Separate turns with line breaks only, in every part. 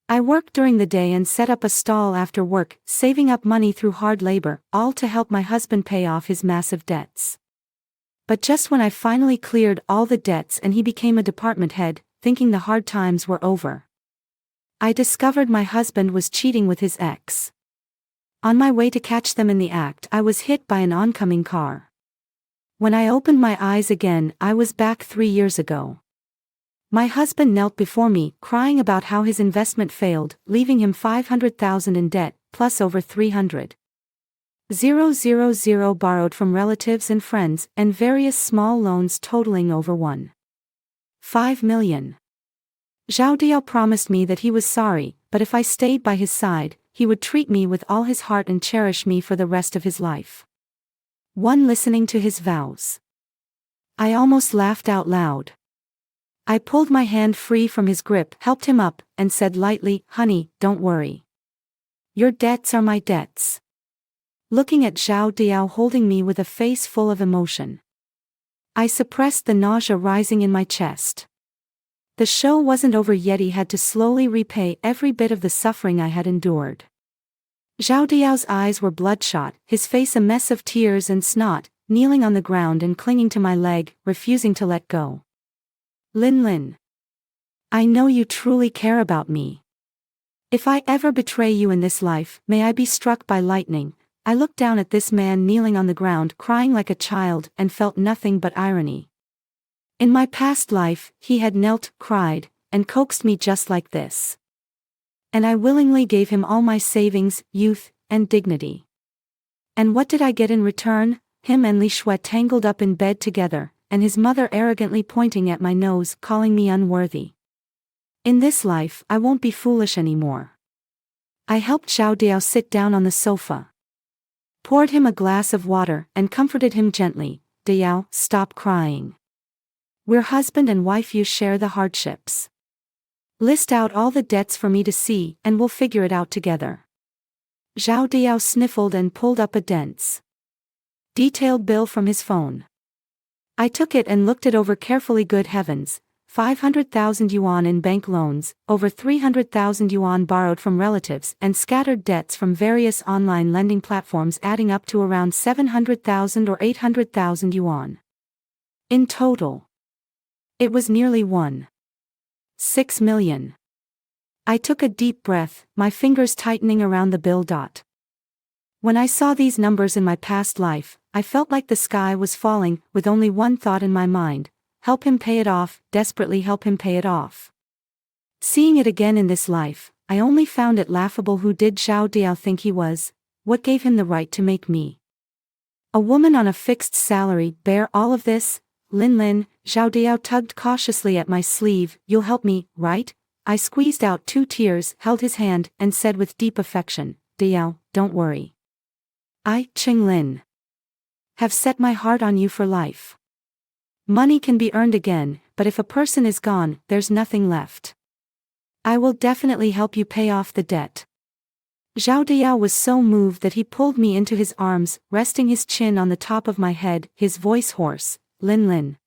I worked during the day and set up a stall after work, saving up money through hard labor, all to help my husband pay off his massive debts. But just when I finally cleared all the debts and he became a department head, thinking the hard times were over, I discovered my husband was cheating with his ex. On my way to catch them in the act, I was hit by an oncoming car. When I opened my eyes again, I was back 3 years ago. My husband knelt before me, crying about how his investment failed, leaving him $500,000 in debt, plus over $300,000 borrowed from relatives and friends, and various small loans totaling over $1.5 million. Zhao Diao promised me that he was sorry, but if I stayed by his side, he would treat me with all his heart and cherish me for the rest of his life. Listening to his vows, I almost laughed out loud. I pulled my hand free from his grip, helped him up, and said lightly, "Honey, don't worry. Your debts are my debts." Looking at Zhao Diao holding me with a face full of emotion, I suppressed the nausea rising in my chest. The show wasn't over yet. He had to slowly repay every bit of the suffering I had endured. Zhao Diao's eyes were bloodshot, his face a mess of tears and snot, kneeling on the ground and clinging to my leg, refusing to let go. "Lin, I know you truly care about me. If I ever betray you in this life, may I be struck by lightning." I looked down at this man kneeling on the ground, crying like a child, and felt nothing but irony. In my past life, he had knelt, cried, and coaxed me just like this. And I willingly gave him all my savings, youth, and dignity. And what did I get in return? Him and Li Shui tangled up in bed together, and his mother arrogantly pointing at my nose, calling me unworthy. In this life, I won't be foolish anymore. I helped Zhao Diao sit down on the sofa, poured him a glass of water, and comforted him gently. "Diao, stop crying. We're husband and wife, you share the hardships. List out all the debts for me to see, and we'll figure it out together." Zhao Diao sniffled and pulled up a dense, detailed bill from his phone. I took it and looked it over carefully. Good heavens, 500,000 yuan in bank loans, over 300,000 yuan borrowed from relatives, and scattered debts from various online lending platforms adding up to around 700,000 or 800,000 yuan. In total, it was nearly 1.6 million. I took a deep breath, my fingers tightening around the bill. When I saw these numbers in my past life, I felt like the sky was falling, with only one thought in my mind: help him pay it off, desperately help him pay it off. Seeing it again in this life, I only found it laughable. Who did Zhao Diao think he was? What gave him the right to make me, a woman on a fixed salary, bear all of this? Lin, Zhao Diao tugged cautiously at my sleeve. "You'll help me, right?" I squeezed out 2 tears, held his hand, and said with deep affection, "Diao, don't worry. I, Qing Lin, have set my heart on you for life. Money can be earned again, but if a person is gone, there's nothing left. I will definitely help you pay off the debt." Zhao Diao was so moved that he pulled me into his arms, resting his chin on the top of my head, his voice hoarse. Lin,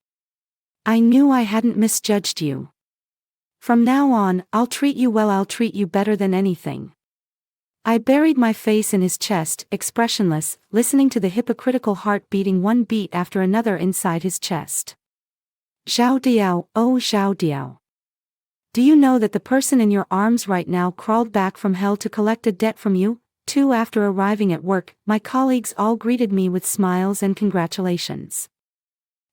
I knew I hadn't misjudged you. From now on, I'll treat you well. I'll treat you better than anything." I buried my face in his chest, expressionless, listening to the hypocritical heart beating one beat after another inside his chest. "Zhao Diao, oh Zhao Diao. Do you know that the person in your arms right now crawled back from hell to collect a debt from you, too?" After arriving at work, my colleagues all greeted me with smiles and congratulations.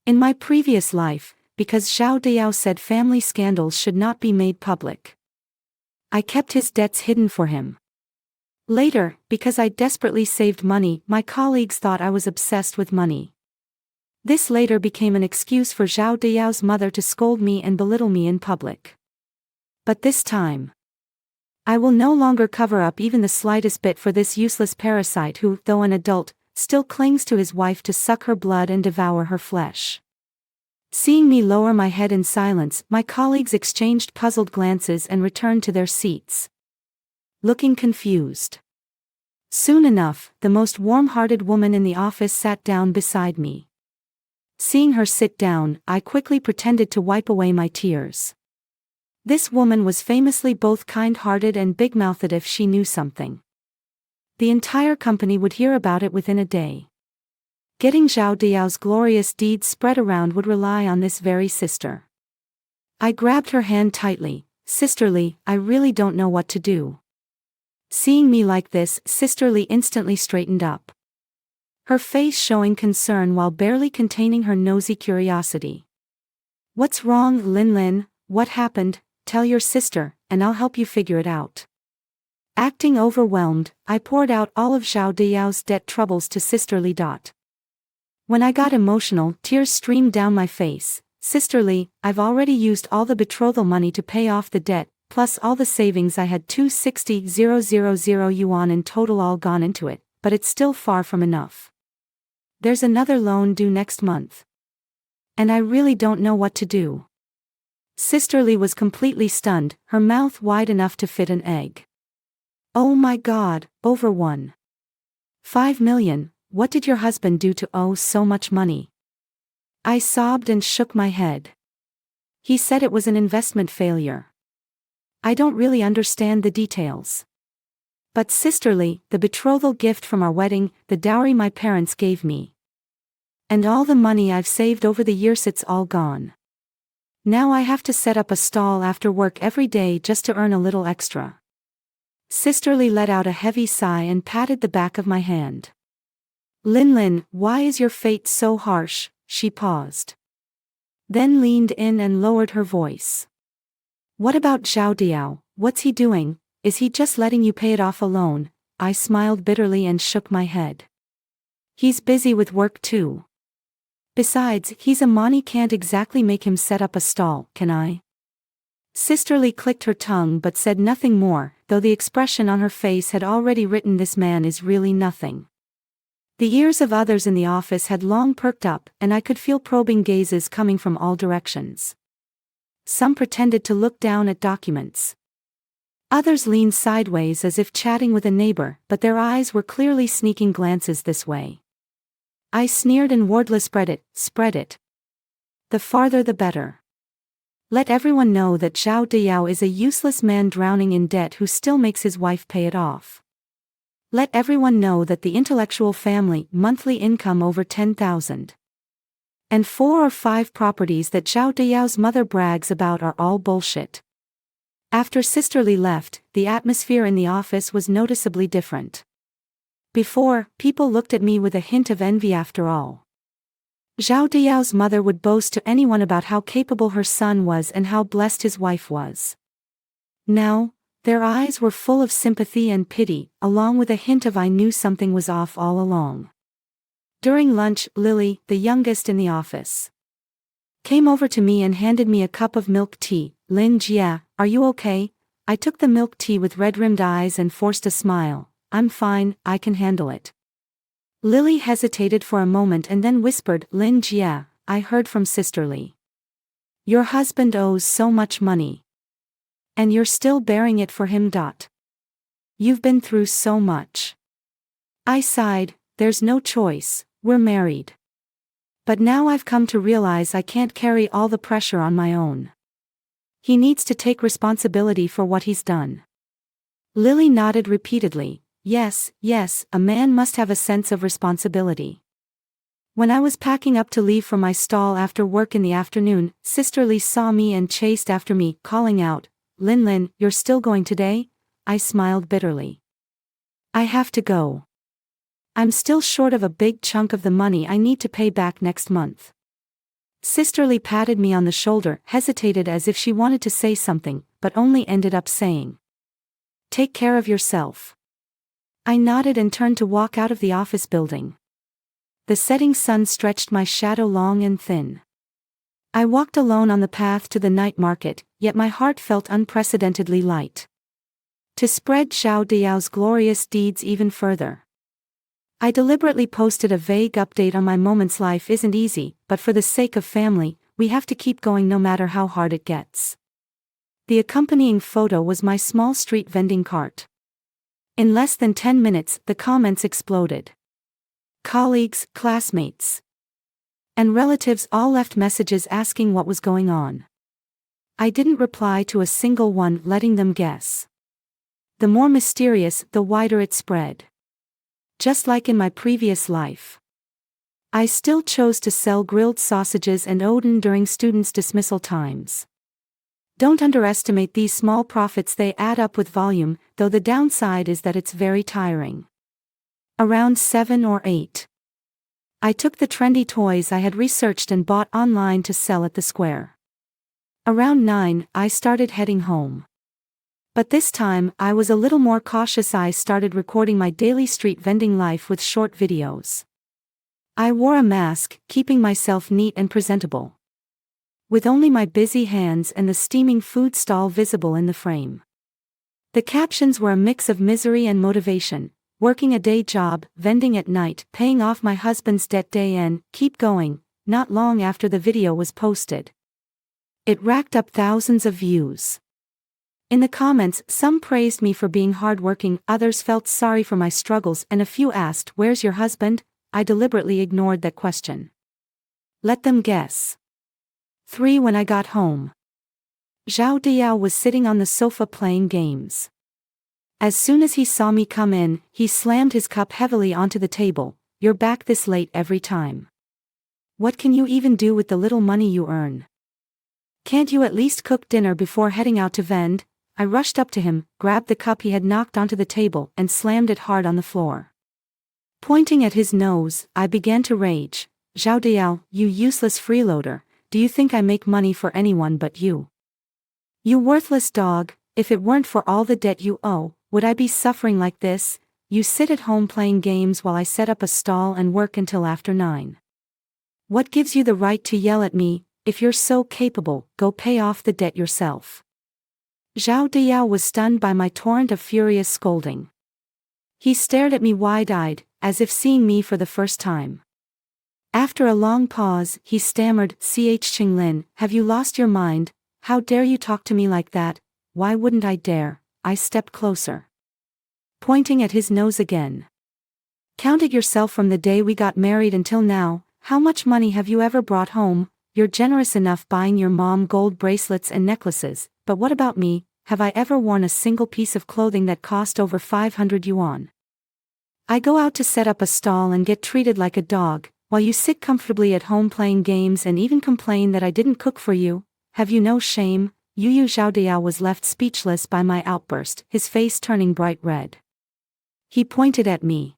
In my previous life, because Zhao Diao said family scandals should not be made public, I kept his debts hidden for him. Later, because I desperately saved money, my colleagues thought I was obsessed with money. This later became an excuse for Zhao Diao's mother to scold me and belittle me in public. But this time, I will no longer cover up even the slightest bit for this useless parasite who, though an adult, still clings to his wife to suck her blood and devour her flesh. Seeing me lower my head in silence, my colleagues exchanged puzzled glances and returned to their seats, looking confused. Soon enough, the most warm-hearted woman in the office sat down beside me. Seeing her sit down, I quickly pretended to wipe away my tears. This woman was famously both kind-hearted and big-mouthed if she knew something. The entire company would hear about it within a day. Getting Zhao Diao's glorious deeds spread around would rely on this very sister. I grabbed her hand tightly. Sisterly, I really don't know what to do. Seeing me like this, Sisterly instantly straightened up, her face showing concern while barely containing her nosy curiosity. What's wrong, Lin? What happened? Tell your sister, and I'll help you figure it out. Acting overwhelmed, I poured out all of Zhao Diao's debt troubles to Sisterly. When I got emotional, tears streamed down my face. Sisterly, I've already used all the betrothal money to pay off the debt, plus all the savings. I had 260,000 yuan in total all gone into it, but it's still far from enough. There's another loan due next month. And I really don't know what to do. Sisterly was completely stunned, her mouth wide enough to fit an egg. Oh my God, over 1.5 million, what did your husband do to owe so much money? I sobbed and shook my head. He said it was an investment failure. I don't really understand the details. But Sisterly, the betrothal gift from our wedding, the dowry my parents gave me. And all the money I've saved over the years, it's all gone. Now I have to set up a stall after work every day just to earn a little extra. Sisterly let out a heavy sigh and patted the back of my hand. Lin, why is your fate so harsh? She paused. Then leaned in and lowered her voice. What about Zhao Diao? What's he doing? Is he just letting you pay it off alone? I smiled bitterly and shook my head. He's busy with work too. Besides, he's a money, can't exactly make him set up a stall, can I? Sisterly clicked her tongue but said nothing more, though the expression on her face had already written this man is really nothing. The ears of others in the office had long perked up, and I could feel probing gazes coming from all directions. Some pretended to look down at documents. Others leaned sideways as if chatting with a neighbor, but their eyes were clearly sneaking glances this way. I sneered and wordless spread it. The farther the better. Let everyone know that Zhao Diao is a useless man drowning in debt who still makes his wife pay it off. Let everyone know that the intellectual family monthly income over 10,000. And 4 or 5 properties that Zhao Diao's mother brags about are all bullshit. After Sisterly left, the atmosphere in the office was noticeably different. Before, people looked at me with a hint of envy. After all, Zhao Diao's mother would boast to anyone about how capable her son was and how blessed his wife was. Now, their eyes were full of sympathy and pity, along with a hint of I knew something was off all along. During lunch, Lily, the youngest in the office, came over to me and handed me a cup of milk tea. Lin Jia, are you okay? I took the milk tea with red-rimmed eyes and forced a smile. I'm fine, I can handle it. Lily hesitated for a moment and then whispered, Lin Jia, I heard from Sisterly. Your husband owes so much money. And you're still bearing it for him. You've been through so much. I sighed, there's no choice, we're married. But now I've come to realize I can't carry all the pressure on my own. He needs to take responsibility for what he's done. Lily nodded repeatedly. Yes, a man must have a sense of responsibility. When I was packing up to leave for my stall after work in the afternoon, Sisterly saw me and chased after me, calling out, Lin, you're still going today? I smiled bitterly. I have to go. I'm still short of a big chunk of the money I need to pay back next month. Sisterly patted me on the shoulder, hesitated as if she wanted to say something, but only ended up saying, Take care of yourself. I nodded and turned to walk out of the office building. The setting sun stretched my shadow long and thin. I walked alone on the path to the night market, yet my heart felt unprecedentedly light. To spread Zhao Diao's glorious deeds even further. I deliberately posted a vague update on my moment's life isn't easy, but for the sake of family, we have to keep going no matter how hard it gets. The accompanying photo was my small street vending cart. In less than 10 minutes, the comments exploded. Colleagues, classmates, and relatives all left messages asking what was going on. I didn't reply to a single one, letting them guess. The more mysterious, the wider it spread. Just like in my previous life. I still chose to sell grilled sausages and Odin during students' dismissal times. Don't underestimate these small profits, they add up with volume, though the downside is that it's very tiring. Around 7 or 8. I took the trendy toys I had researched and bought online to sell at the square. Around 9, I started heading home. But this time, I was a little more cautious. I started recording my daily street vending life with short videos. I wore a mask, keeping myself neat and presentable. With only my busy hands and the steaming food stall visible in the frame. The captions were a mix of misery and motivation: working a day job, vending at night, paying off my husband's debt day and keep going. Not long after the video was posted, it racked up thousands of views. In the comments, some praised me for being hardworking, others felt sorry for my struggles, and a few asked, "Where's your husband?" I deliberately ignored that question. Let them guess. 3. When I got home, Zhao Diao was sitting on the sofa playing games. As soon as he saw me come in, he slammed his cup heavily onto the table. "You're back this late every time. What can you even do with the little money you earn? Can't you at least cook dinner before heading out to vend?" I rushed up to him, grabbed the cup he had knocked onto the table, and slammed it hard on the floor. Pointing at his nose, I began to rage. "Zhao Diao, you useless freeloader, do you think I make money for anyone but you? You worthless dog, if it weren't for all the debt you owe, would I be suffering like this? You sit at home playing games while I set up a stall and work until after 9. What gives you the right to yell at me? If you're so capable, go pay off the debt yourself." Zhao Diao was stunned by my torrent of furious scolding. He stared at me wide-eyed, as if seeing me for the first time. After a long pause, he stammered, "Qinglin, have you lost your mind? How dare you talk to me like that?" "Why wouldn't I dare?" I stepped closer, pointing at his nose again. "Count it yourself from the day we got married until now. How much money have you ever brought home? You're generous enough buying your mom gold bracelets and necklaces, but what about me? Have I ever worn a single piece of clothing that cost over 500 yuan? I go out to set up a stall and get treated like a dog, while you sit comfortably at home playing games and even complain that I didn't cook for you. Have you no shame?" Zhao Diao was left speechless by my outburst, his face turning bright red. He pointed at me,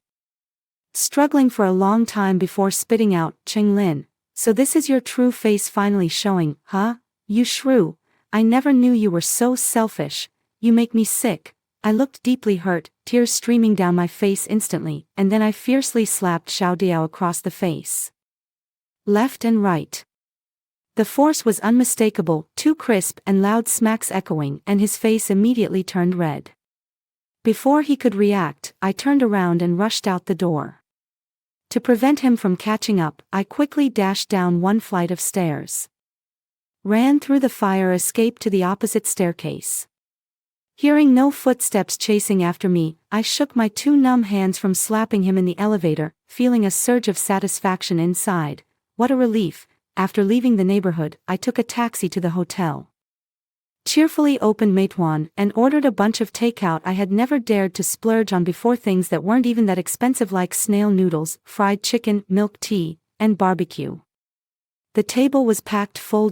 struggling for a long time before spitting out, "Qinglin, so this is your true face finally showing, huh? You shrew, I never knew you were so selfish. You make me sick." I looked deeply hurt, tears streaming down my face instantly, and then I fiercely slapped Zhao Diao across the face, left and right. The force was unmistakable, two crisp and loud smacks echoing, and his face immediately turned red. Before he could react, I turned around and rushed out the door. To prevent him from catching up, I quickly dashed down one flight of stairs, ran through the fire escape to the opposite staircase. Hearing no footsteps chasing after me, I shook my two numb hands from slapping him in the elevator, feeling a surge of satisfaction inside. What a relief. After leaving the neighborhood, I took a taxi to the hotel. Cheerfully opened Meituan and ordered a bunch of takeout I had never dared to splurge on before, things that weren't even that expensive, like snail noodles, fried chicken, milk tea, and barbecue. The table was packed full.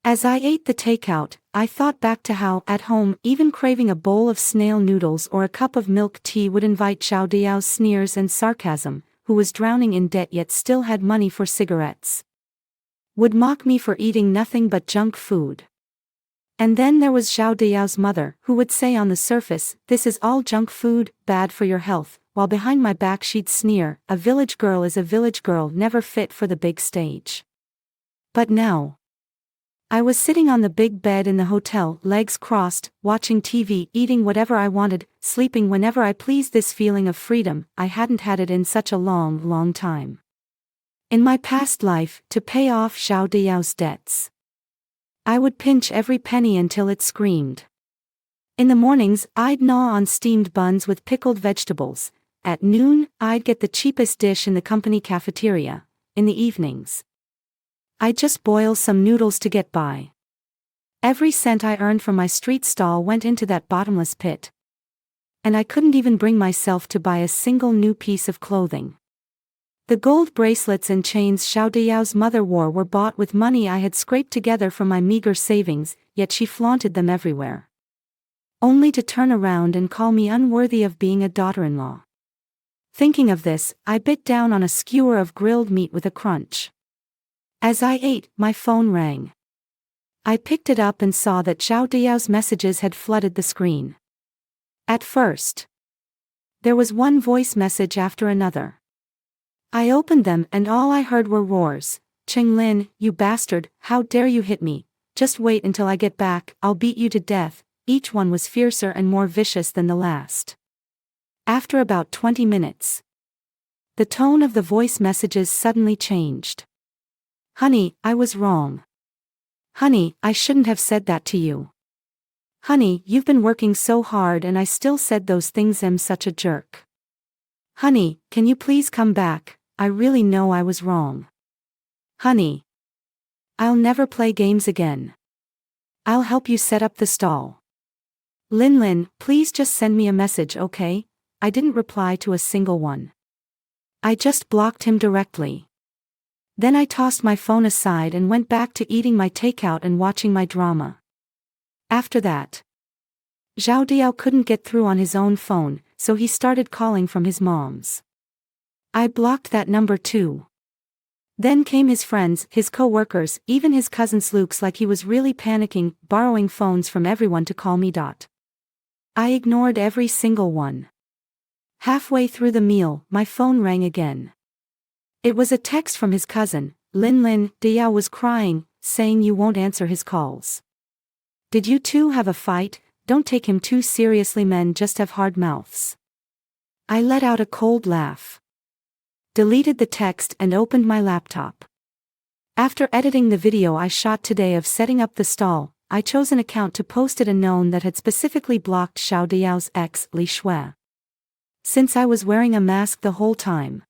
As I ate the takeout, I thought back to how, at home, even craving a bowl of snail noodles or a cup of milk tea would invite Zhao Diao's sneers and sarcasm, who was drowning in debt yet still had money for cigarettes. Would mock me for eating nothing but junk food. And then there was Zhao Diao's mother, who would say on the surface, "This is all junk food, bad for your health," while behind my back she'd sneer, "A village girl is a village girl, never fit for the big stage." But now, I was sitting on the big bed in the hotel, legs crossed, watching TV, eating whatever I wanted, sleeping whenever I pleased. This feeling of freedom, I hadn't had it in such a long time. In my past life, to pay off Zhao Diao's debts, I would pinch every penny until it screamed. In the mornings, I'd gnaw on steamed buns with pickled vegetables. At noon, I'd get the cheapest dish in the company cafeteria. In the evenings, I'd just boil some noodles to get by. Every cent I earned from my street stall went into that bottomless pit. And I couldn't even bring myself to buy a single new piece of clothing. The gold bracelets and chains Xiao Diao's mother wore were bought with money I had scraped together from my meager savings, yet she flaunted them everywhere. Only to turn around and call me unworthy of being a daughter-in-law. Thinking of this, I bit down on a skewer of grilled meat with a crunch. As I ate, my phone rang. I picked it up and saw that Xiao Diao's messages had flooded the screen. At first, there was one voice message after another. I opened them and all I heard were roars. "Cheng Lin, you bastard, how dare you hit me? Just wait until I get back, I'll beat you to death." Each one was fiercer and more vicious than the last. After about 20 minutes, the tone of the voice messages suddenly changed. "Honey, I was wrong. Honey, I shouldn't have said that to you. Honey, you've been working so hard and I still said those things. I'm such a jerk. Honey, can you please come back? I really know I was wrong. Honey, I'll never play games again. I'll help you set up the stall. Lin, please just send me a message, okay?" I didn't reply to a single one. I just blocked him directly. Then I tossed my phone aside and went back to eating my takeout and watching my drama. After that, Xiao Diao couldn't get through on his own phone, so he started calling from his mom's. I blocked that number too. Then came his friends, his co-workers, even his cousin's. Looks like he was really panicking, borrowing phones from everyone to call me. I ignored every single one. Halfway through the meal, my phone rang again. It was a text from his cousin. Lin, Diao was crying, saying you won't answer his calls. Did you two have a fight? Don't take him too seriously, men just have hard mouths. I let out a cold laugh, deleted the text and opened my laptop. After editing the video I shot today of setting up the stall, I chose an account to post it unknown that had specifically blocked Xiao Diao's ex, Li Shui. Since I was wearing a mask the whole time.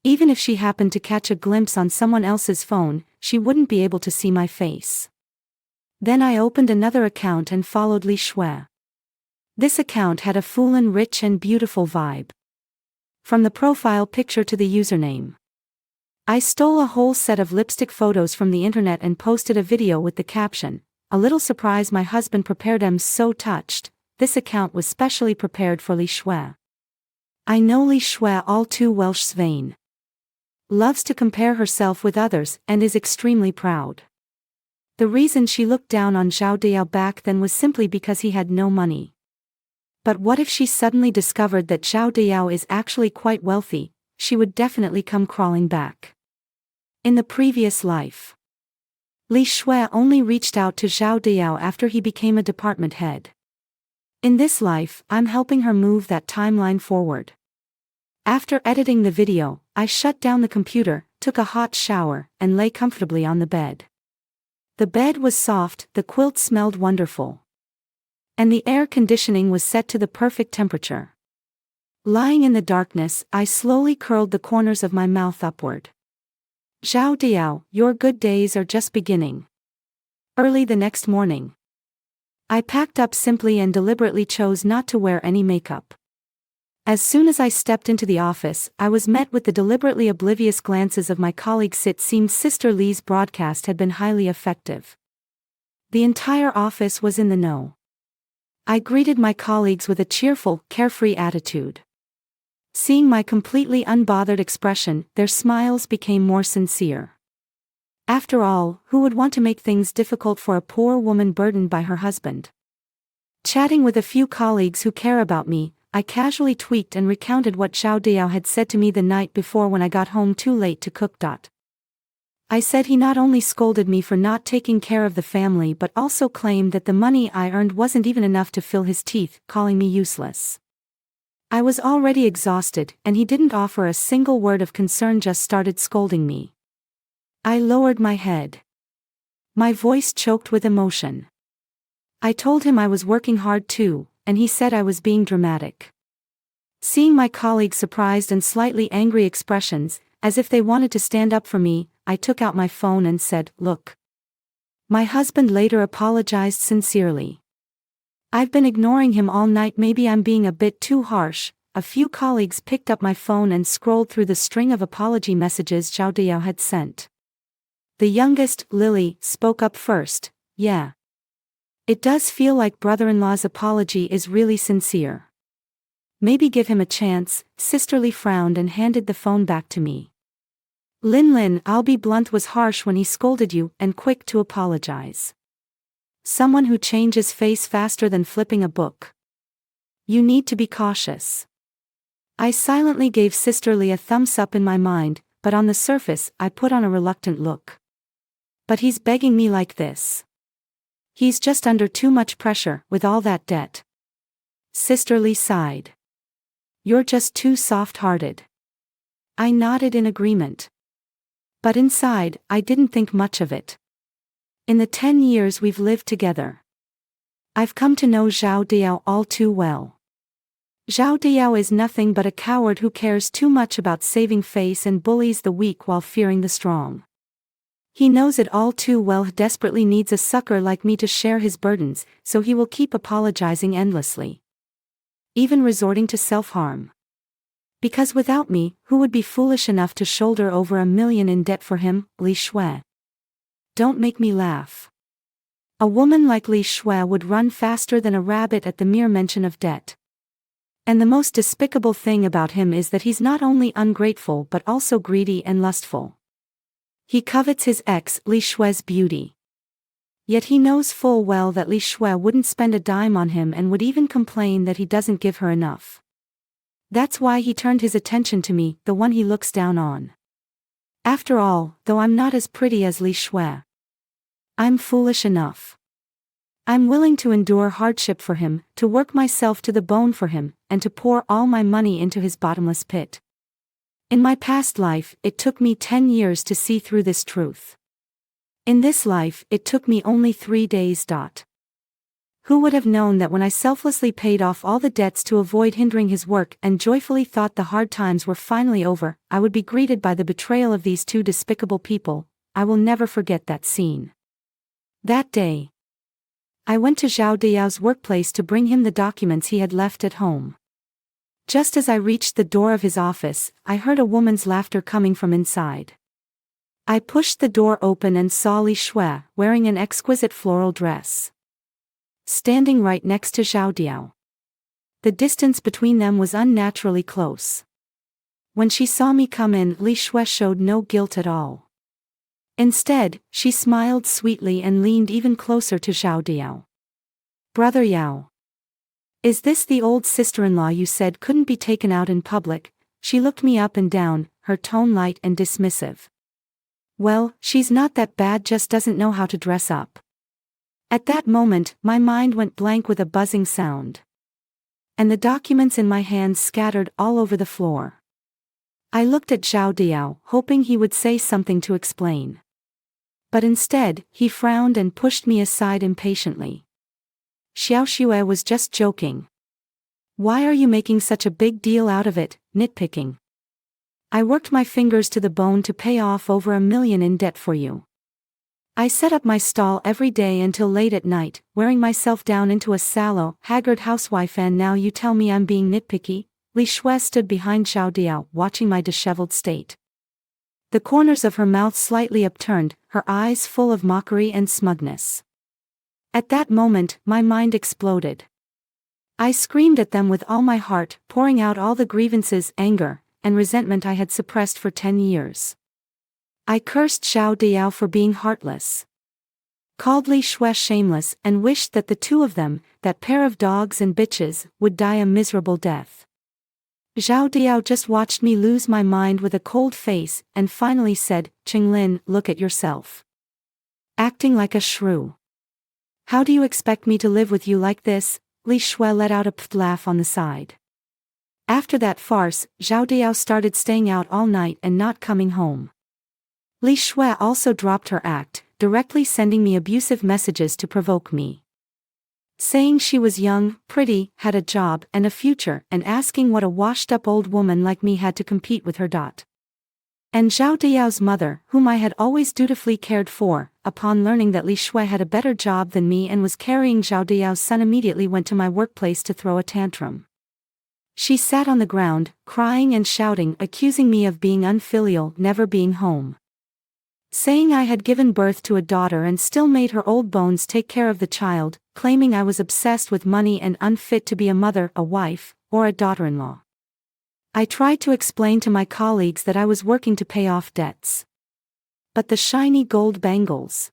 Even if she happened to catch a glimpse on someone else's phone, she wouldn't be able to see my face. Then I opened another account and followed Li Shui. This account had a foolin' rich and beautiful vibe. From the profile picture to the username. I stole a whole set of lipstick photos from the internet and posted a video with the caption, "A little surprise my husband prepared. I'm so touched." This account was specially prepared for Li Shui. I know Li Shui all too well. Svein loves to compare herself with others and is extremely proud. The reason she looked down on Xiao Diao back then was simply because he had no money. But what if she suddenly discovered that Xiao Diao is actually quite wealthy? She would definitely come crawling back. In the previous life, Li Shui only reached out to Xiao Diao after he became a department head. In this life, I'm helping her move that timeline forward. After editing the video, I shut down the computer, took a hot shower, and lay comfortably on the bed. The bed was soft, the quilt smelled wonderful. And the air conditioning was set to the perfect temperature. Lying in the darkness, I slowly curled the corners of my mouth upward. Xiao Diao, your good days are just beginning. Early the next morning, I packed up simply and deliberately chose not to wear any makeup. As soon as I stepped into the office, I was met with the deliberately oblivious glances of my colleagues. It seemed Sister Li's broadcast had been highly effective. The entire office was in the know. I greeted my colleagues with a cheerful, carefree attitude. Seeing my completely unbothered expression, their smiles became more sincere. After all, who would want to make things difficult for a poor woman burdened by her husband? Chatting with a few colleagues who care about me, I casually tweaked and recounted what Xiao Diao had said to me the night before when I got home too late to cook. I said he not only scolded me for not taking care of the family but also claimed that the money I earned wasn't even enough to fill his teeth, calling me useless. I was already exhausted, and he didn't offer a single word of concern, just started scolding me. I lowered my head. My voice choked with emotion. I told him I was working hard too, and he said I was being dramatic. Seeing my colleagues' surprised and slightly angry expressions, as if they wanted to stand up for me, I took out my phone and said, "Look. My husband later apologized sincerely. I've been ignoring him all night, maybe I'm being a bit too harsh. A few colleagues picked up my phone and scrolled through the string of apology messages Zhao Diao had sent. The youngest, Lily, spoke up first. Yeah. It does feel like brother-in-law's apology is really sincere. Maybe give him a chance. Sisterly frowned and handed the phone back to me. Lin, I'll be blunt, was harsh when he scolded you and quick to apologize. Someone who changes face faster than flipping a book. You need to be cautious. I silently gave Sisterly a thumbs up in my mind, but on the surface I put on a reluctant look. But he's begging me like this. He's just under too much pressure with all that debt. Sisterly sighed. You're just too soft-hearted. I nodded in agreement. But inside, I didn't think much of it. In the 10 years we've lived together, I've come to know Zhao Diao all too well. Zhao Diao is nothing but a coward who cares too much about saving face and bullies the weak while fearing the strong. He knows it all too well, desperately needs a sucker like me to share his burdens, so he will keep apologizing endlessly. Even resorting to self-harm. Because without me, who would be foolish enough to shoulder over $1 million in debt for him? Li Shui. Don't make me laugh. A woman like Li Shui would run faster than a rabbit at the mere mention of debt. And the most despicable thing about him is that he's not only ungrateful but also greedy and lustful. He covets his ex, Li Shui's beauty. Yet he knows full well that Li Shui wouldn't spend a dime on him and would even complain that he doesn't give her enough. That's why he turned his attention to me, the one he looks down on. After all, though I'm not as pretty as Li Shui, I'm foolish enough. I'm willing to endure hardship for him, to work myself to the bone for him, and to pour all my money into his bottomless pit. In my past life, it took me 10 years to see through this truth. In this life, it took me only 3 days. Who would have known that when I selflessly paid off all the debts to avoid hindering his work and joyfully thought the hard times were finally over, I would be greeted by the betrayal of these two despicable people? I will never forget that scene. That day, I went to Zhao Diao's workplace to bring him the documents he had left at home. Just as I reached the door of his office, I heard a woman's laughter coming from inside. I pushed the door open and saw Li Shui, wearing an exquisite floral dress, standing right next to Zhao Diao. The distance between them was unnaturally close. When she saw me come in, Li Shui showed no guilt at all. Instead, she smiled sweetly and leaned even closer to Zhao Diao. Brother Yao. Is this the old sister-in-law you said couldn't be taken out in public? She looked me up and down, her tone light and dismissive. Well, she's not that bad, just doesn't know how to dress up. At that moment, my mind went blank with a buzzing sound. And the documents in my hands scattered all over the floor. I looked at Zhao Diao, hoping he would say something to explain. But instead, he frowned and pushed me aside impatiently. Xiao Xue was just joking. Why are you making such a big deal out of it, nitpicking? I worked my fingers to the bone to pay off over $1 million in debt for you. I set up my stall every day until late at night, wearing myself down into a sallow, haggard housewife, and now you tell me I'm being nitpicky? Li Shui stood behind Zhao Diao, watching my disheveled state. The corners of her mouth slightly upturned, her eyes full of mockery and smugness. At that moment, my mind exploded. I screamed at them with all my heart, pouring out all the grievances, anger, and resentment I had suppressed for 10 years. I cursed Zhao Diao for being heartless, called Li Shui shameless, and wished that the two of them, that pair of dogs and bitches, would die a miserable death. Zhao Diao just watched me lose my mind with a cold face, and finally said, Qinglin, look at yourself. Acting like a shrew. How do you expect me to live with you like this? Li Shui let out a pfft laugh on the side. After that farce, Zhao Diao started staying out all night and not coming home. Li Shui also dropped her act, directly sending me abusive messages to provoke me. Saying she was young, pretty, had a job and a future, and asking what a washed-up old woman like me had to compete with her. And Zhao Diao's mother, whom I had always dutifully cared for, upon learning that Li Shui had a better job than me and was carrying Zhao Diao's son, immediately went to my workplace to throw a tantrum. She sat on the ground, crying and shouting, accusing me of being unfilial, never being home. Saying I had given birth to a daughter and still made her old bones take care of the child, claiming I was obsessed with money and unfit to be a mother, a wife, or a daughter-in-law. I tried to explain to my colleagues that I was working to pay off debts. But the shiny gold bangles,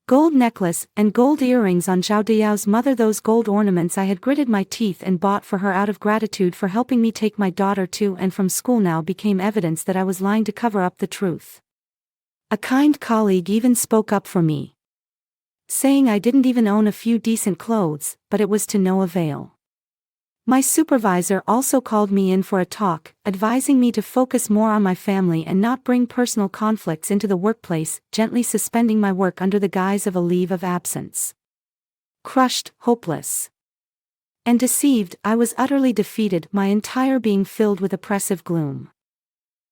gold necklace, and gold earrings on Zhao Diao's mother, those gold ornaments I had gritted my teeth and bought for her out of gratitude for helping me take my daughter to and from school, now became evidence that I was lying to cover up the truth. A kind colleague even spoke up for me, saying I didn't even own a few decent clothes, but it was to no avail. My supervisor also called me in for a talk, advising me to focus more on my family and not bring personal conflicts into the workplace, gently suspending my work under the guise of a leave of absence. Crushed, hopeless, and deceived, I was utterly defeated, my entire being filled with oppressive gloom.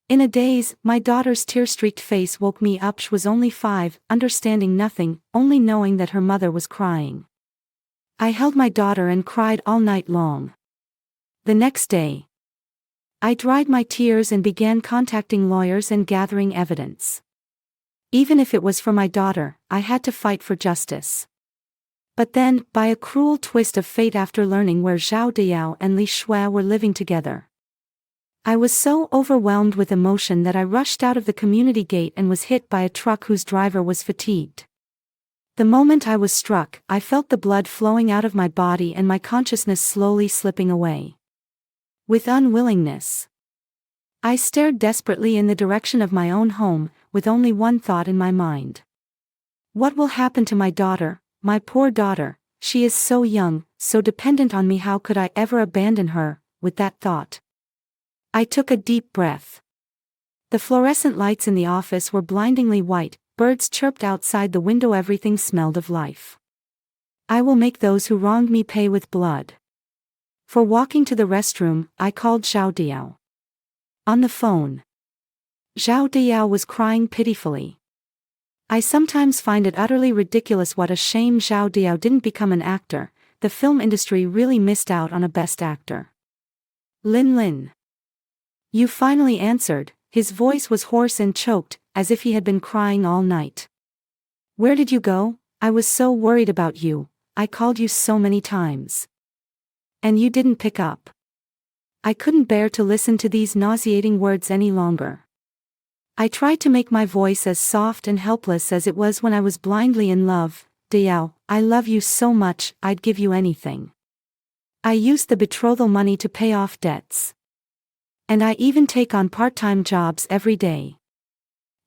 In a daze, my daughter's tear-streaked face woke me up. She was only 5, understanding nothing, only knowing that her mother was crying. I held my daughter and cried all night long. The next day, I dried my tears and began contacting lawyers and gathering evidence. Even if it was for my daughter, I had to fight for justice. But then, by a cruel twist of fate, after learning where Zhao Diao and Li Shui were living together, I was so overwhelmed with emotion that I rushed out of the community gate and was hit by a truck whose driver was fatigued. The moment I was struck, I felt the blood flowing out of my body and my consciousness slowly slipping away. With unwillingness, I stared desperately in the direction of my own home, with only one thought in my mind. What will happen to my daughter, my poor daughter? She is so young, so dependent on me. How could I ever abandon her? With that thought, I took a deep breath. The fluorescent lights in the office were blindingly white, birds chirped outside the window, everything smelled of life. I will make those who wronged me pay with blood. For walking to the restroom, I called Zhao Diao. On the phone, Zhao Diao was crying pitifully. I sometimes find it utterly ridiculous. What a shame Zhao Diao didn't become an actor. The film industry really missed out on a best actor. Lin. You finally answered. His voice was hoarse and choked, as if he had been crying all night. Where did you go? I was so worried about you. I called you so many times. And you didn't pick up. I couldn't bear to listen to these nauseating words any longer. I tried to make my voice as soft and helpless as it was when I was blindly in love. Diao, I love you so much, I'd give you anything. I used the betrothal money to pay off debts. And I even take on part-time jobs every day.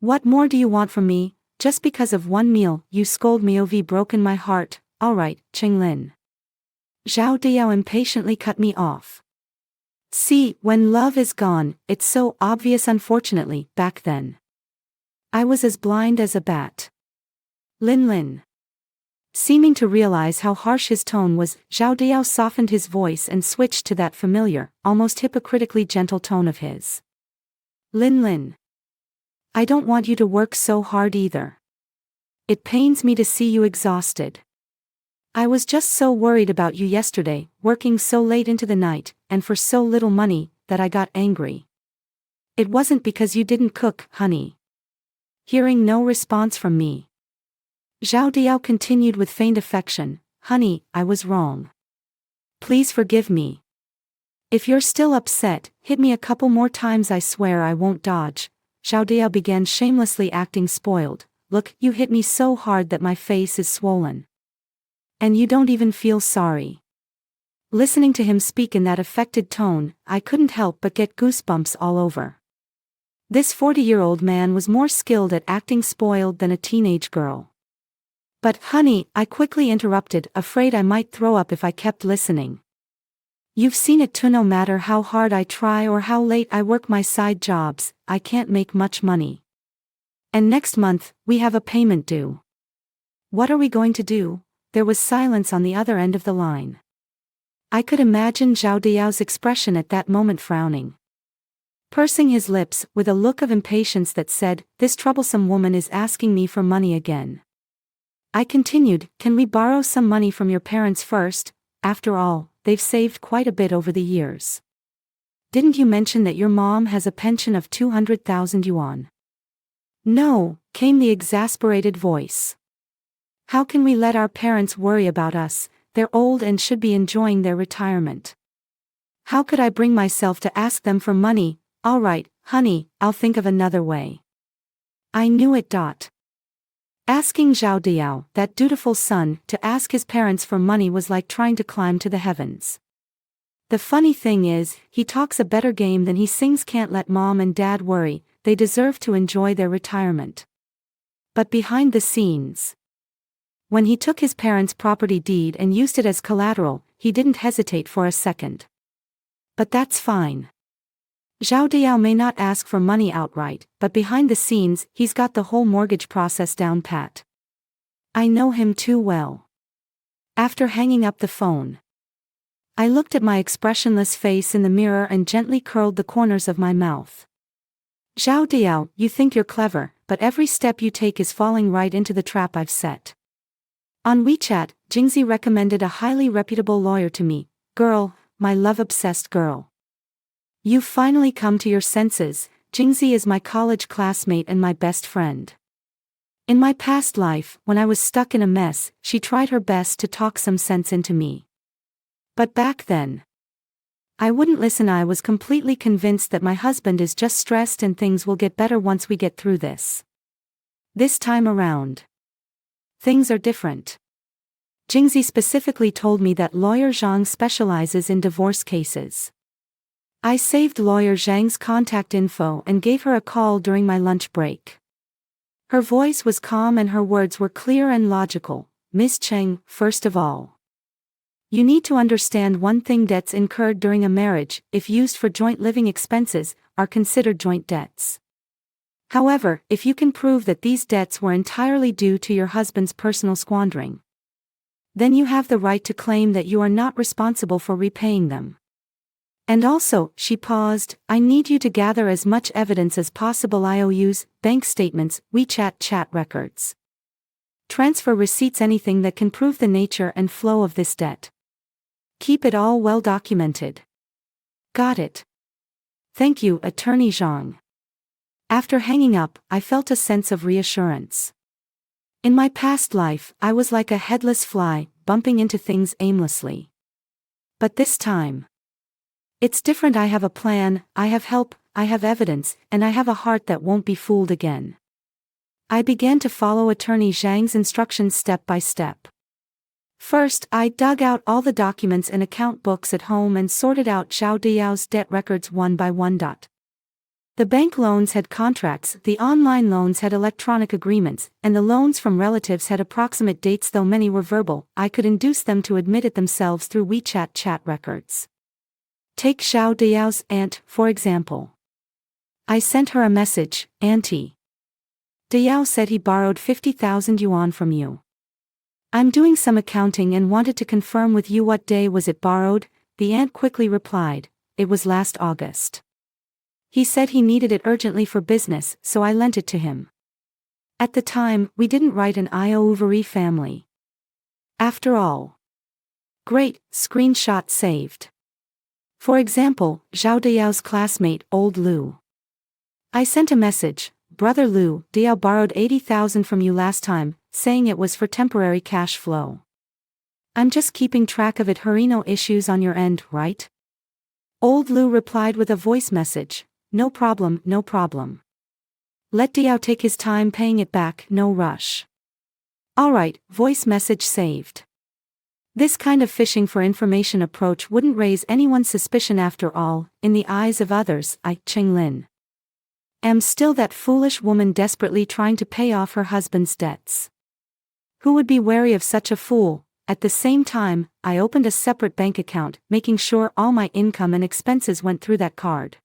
What more do you want from me? Just because of one meal, you scold me. You've broken my heart. Alright, Qinglin. Zhao Diao impatiently cut me off. See, when love is gone, it's so obvious. Unfortunately, back then, I was as blind as a bat. Lin. Seeming to realize how harsh his tone was, Zhao Diao softened his voice and switched to that familiar, almost hypocritically gentle tone of his. Lin. I don't want you to work so hard either. It pains me to see you exhausted. I was just so worried about you yesterday, working so late into the night, and for so little money, that I got angry. It wasn't because you didn't cook, honey. Hearing no response from me, Zhao Diao continued with feigned affection. Honey, I was wrong. Please forgive me. If you're still upset, hit me a couple more times. I swear I won't dodge. Zhao Diao began shamelessly acting spoiled. Look, you hit me so hard that my face is swollen. And you don't even feel sorry. Listening to him speak in that affected tone, I couldn't help but get goosebumps all over. This 40-year-old man was more skilled at acting spoiled than a teenage girl. But, honey, I quickly interrupted, afraid I might throw up if I kept listening. You've seen it too. No matter how hard I try or how late I work my side jobs, I can't make much money. And next month, we have a payment due. What are we going to do? There was silence on the other end of the line. I could imagine Zhao Diao's expression at that moment, frowning. pursing his lips with a look of impatience that said, "This troublesome woman is asking me for money again." I continued, "Can we borrow some money from your parents first? After all, they've saved quite a bit over the years. Didn't you mention that your mom has a pension of 200,000 yuan? No, came the exasperated voice. How can we let our parents worry about us? They're old and should be enjoying their retirement. How could I bring myself to ask them for money? All right, honey, I'll think of another way. I knew it. Asking Zhao Diao, that dutiful son, to ask his parents for money was like trying to climb to the heavens. The funny thing is, he talks a better game than he sings. Can't let mom and dad worry, they deserve to enjoy their retirement. But behind the scenes, when he took his parents' property deed and used it as collateral, he didn't hesitate for a second. But that's fine. Zhao Diao may not ask for money outright, but behind the scenes, he's got the whole mortgage process down pat. I know him too well. After hanging up the phone, I looked at my expressionless face in the mirror and gently curled the corners of my mouth. Zhao Diao, you think you're clever, but every step you take is falling right into the trap I've set. On WeChat, Jingzi recommended a highly reputable lawyer to me. Girl, my love-obsessed girl. You've finally come to your senses. Jingzi is my college classmate and my best friend. In my past life, when I was stuck in a mess, she tried her best to talk some sense into me. But back then, I wouldn't listen. I was completely convinced that my husband is just stressed and things will get better once we get through this. This time around, things are different. Jingzi specifically told me that lawyer Zhang specializes in divorce cases. I saved lawyer Zhang's contact info and gave her a call during my lunch break. Her voice was calm and her words were clear and logical. Miss Cheng, first of all, you need to understand one thing: debts incurred during a marriage, if used for joint living expenses, are considered joint debts. However, if you can prove that these debts were entirely due to your husband's personal squandering, then you have the right to claim that you are not responsible for repaying them. And also, she paused, I need you to gather as much evidence as possible: IOUs, bank statements, WeChat chat records, transfer receipts, anything that can prove the nature and flow of this debt. Keep it all well documented. Got it. Thank you, Attorney Zhang. After hanging up, I felt a sense of reassurance. In my past life, I was like a headless fly, bumping into things aimlessly. But this time, it's different. I have a plan, I have help, I have evidence, and I have a heart that won't be fooled again. I began to follow Attorney Zhang's instructions step by step. First, I dug out all the documents and account books at home and sorted out Zhao Diao's debt records one by one. The bank loans had contracts, the online loans had electronic agreements, and the loans from relatives had approximate dates. Though many were verbal, I could induce them to admit it themselves through WeChat chat records. Take Zhao Diao's aunt, for example. I sent her a message: Auntie, Diao said he borrowed 50,000 yuan from you. I'm doing some accounting and wanted to confirm with you, what day was it borrowed? The aunt quickly replied, it was last August. He said he needed it urgently for business, so I lent it to him. At the time, we didn't write an IOU family. After all. Great, screenshot saved. For example, Zhao Diao's classmate, old Lu. I sent a message: Brother Lu, Diao borrowed 80,000 from you last time, saying it was for temporary cash flow. I'm just keeping track of it. No issues on your end, right? Old Lu replied with a voice message: No problem, no problem. Let Diao take his time paying it back, no rush. Alright, voice message saved. This kind of fishing for information approach wouldn't raise anyone's suspicion. After all, in the eyes of others, I, Cheng Lin, am still that foolish woman desperately trying to pay off her husband's debts. Who would be wary of such a fool? At the same time, I opened a separate bank account, making sure all my income and expenses went through that card.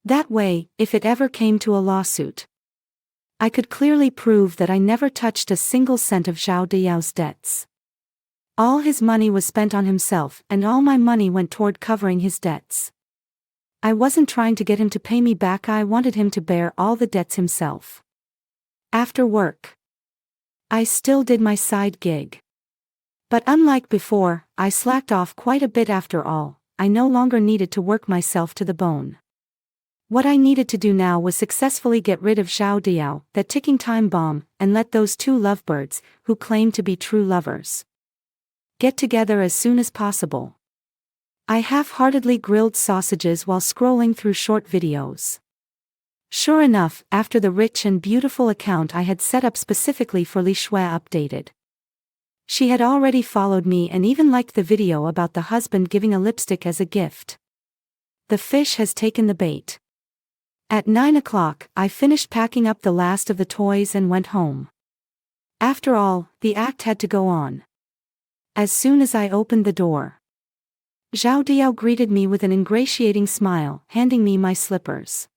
That way, if it ever came to a lawsuit, I could clearly prove that I never touched a single cent of Zhao Diao's debts. All his money was spent on himself, and all my money went toward covering his debts. I wasn't trying to get him to pay me back, I wanted him to bear all the debts himself. After work, I still did my side gig. But unlike before, I slacked off quite a bit after all. I no longer needed to work myself to the bone. What I needed to do now was successfully get rid of Zhao Diao, that ticking time bomb, and let those two lovebirds, who claim to be true lovers, get together as soon as possible. I half-heartedly grilled sausages while scrolling through short videos. Sure enough, after the rich and beautiful account I had set up specifically for Li Shui updated, she had already followed me and even liked the video about the husband giving a lipstick as a gift. The fish has taken the bait. At 9 o'clock, I finished packing up the last of the toys and went home. After all, the act had to go on. As soon as I opened the door, Zhao Diao greeted me with an ingratiating smile, handing me my slippers.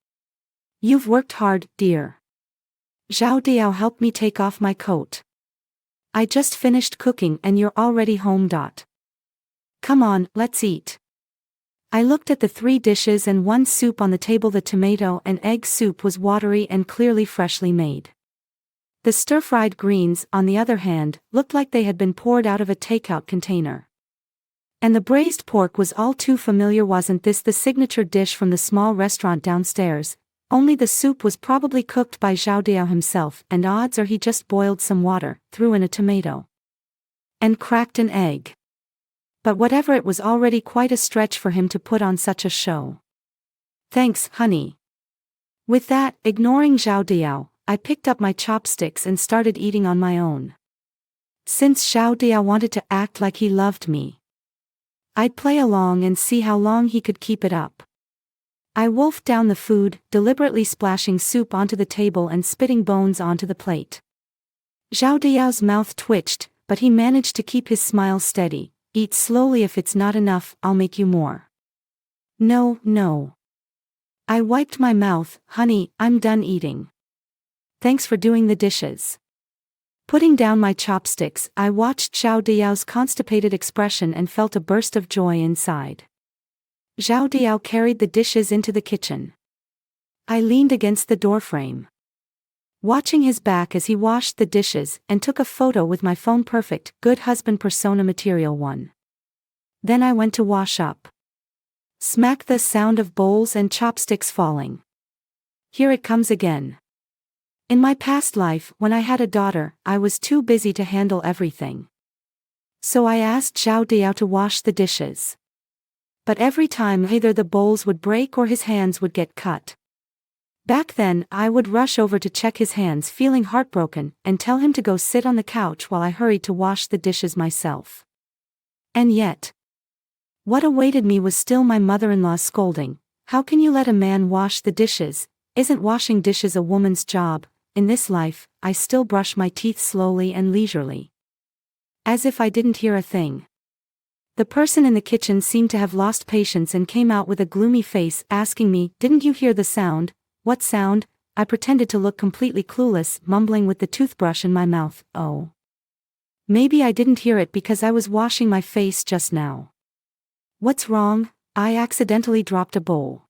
"You've worked hard, dear." Zhao Diao helped me take off my coat. "I just finished cooking and you're already home. Come on, let's eat." I looked at the 3 dishes and 1 soup on the table. The tomato and egg soup was watery and clearly freshly made. The stir-fried greens, on the other hand, looked like they had been poured out of a takeout container. And the braised pork was all too familiar. Wasn't this the signature dish from the small restaurant downstairs? Only the soup was probably cooked by Zhao Diao himself, and odds are he just boiled some water, threw in a tomato, and cracked an egg. But whatever, it was already quite a stretch for him to put on such a show. "Thanks, honey." With that, ignoring Zhao Diao, I picked up my chopsticks and started eating on my own. Since Zhao Diao wanted to act like he loved me, I'd play along and see how long he could keep it up. I wolfed down the food, deliberately splashing soup onto the table and spitting bones onto the plate. Zhao Diao's mouth twitched, but he managed to keep his smile steady. "Eat slowly. If it's not enough, I'll make you more." No. I wiped my mouth. "Honey, I'm done eating. Thanks for doing the dishes." Putting down my chopsticks, I watched Zhao Diao's constipated expression and felt a burst of joy inside. Zhao Diao carried the dishes into the kitchen. I leaned against the doorframe, watching his back as he washed the dishes, and took a photo with my phone. Perfect, good husband persona material 1. Then I went to wash up. Smack, the sound of bowls and chopsticks falling. Here it comes again. In my past life, when I had a daughter, I was too busy to handle everything. So I asked Zhao Diao to wash the dishes. But every time either the bowls would break or his hands would get cut. Back then, I would rush over to check his hands, feeling heartbroken, and tell him to go sit on the couch while I hurried to wash the dishes myself. And yet, what awaited me was still my mother-in-law's scolding. "How can you let a man wash the dishes? Isn't washing dishes a woman's job?" In this life, I still brush my teeth slowly and leisurely, as if I didn't hear a thing. The person in the kitchen seemed to have lost patience and came out with a gloomy face, asking me, "Didn't you hear the sound?" "What sound?" I pretended to look completely clueless, mumbling with the toothbrush in my mouth. "Oh. Maybe I didn't hear it because I was washing my face just now." "What's wrong?" I accidentally dropped a bowl.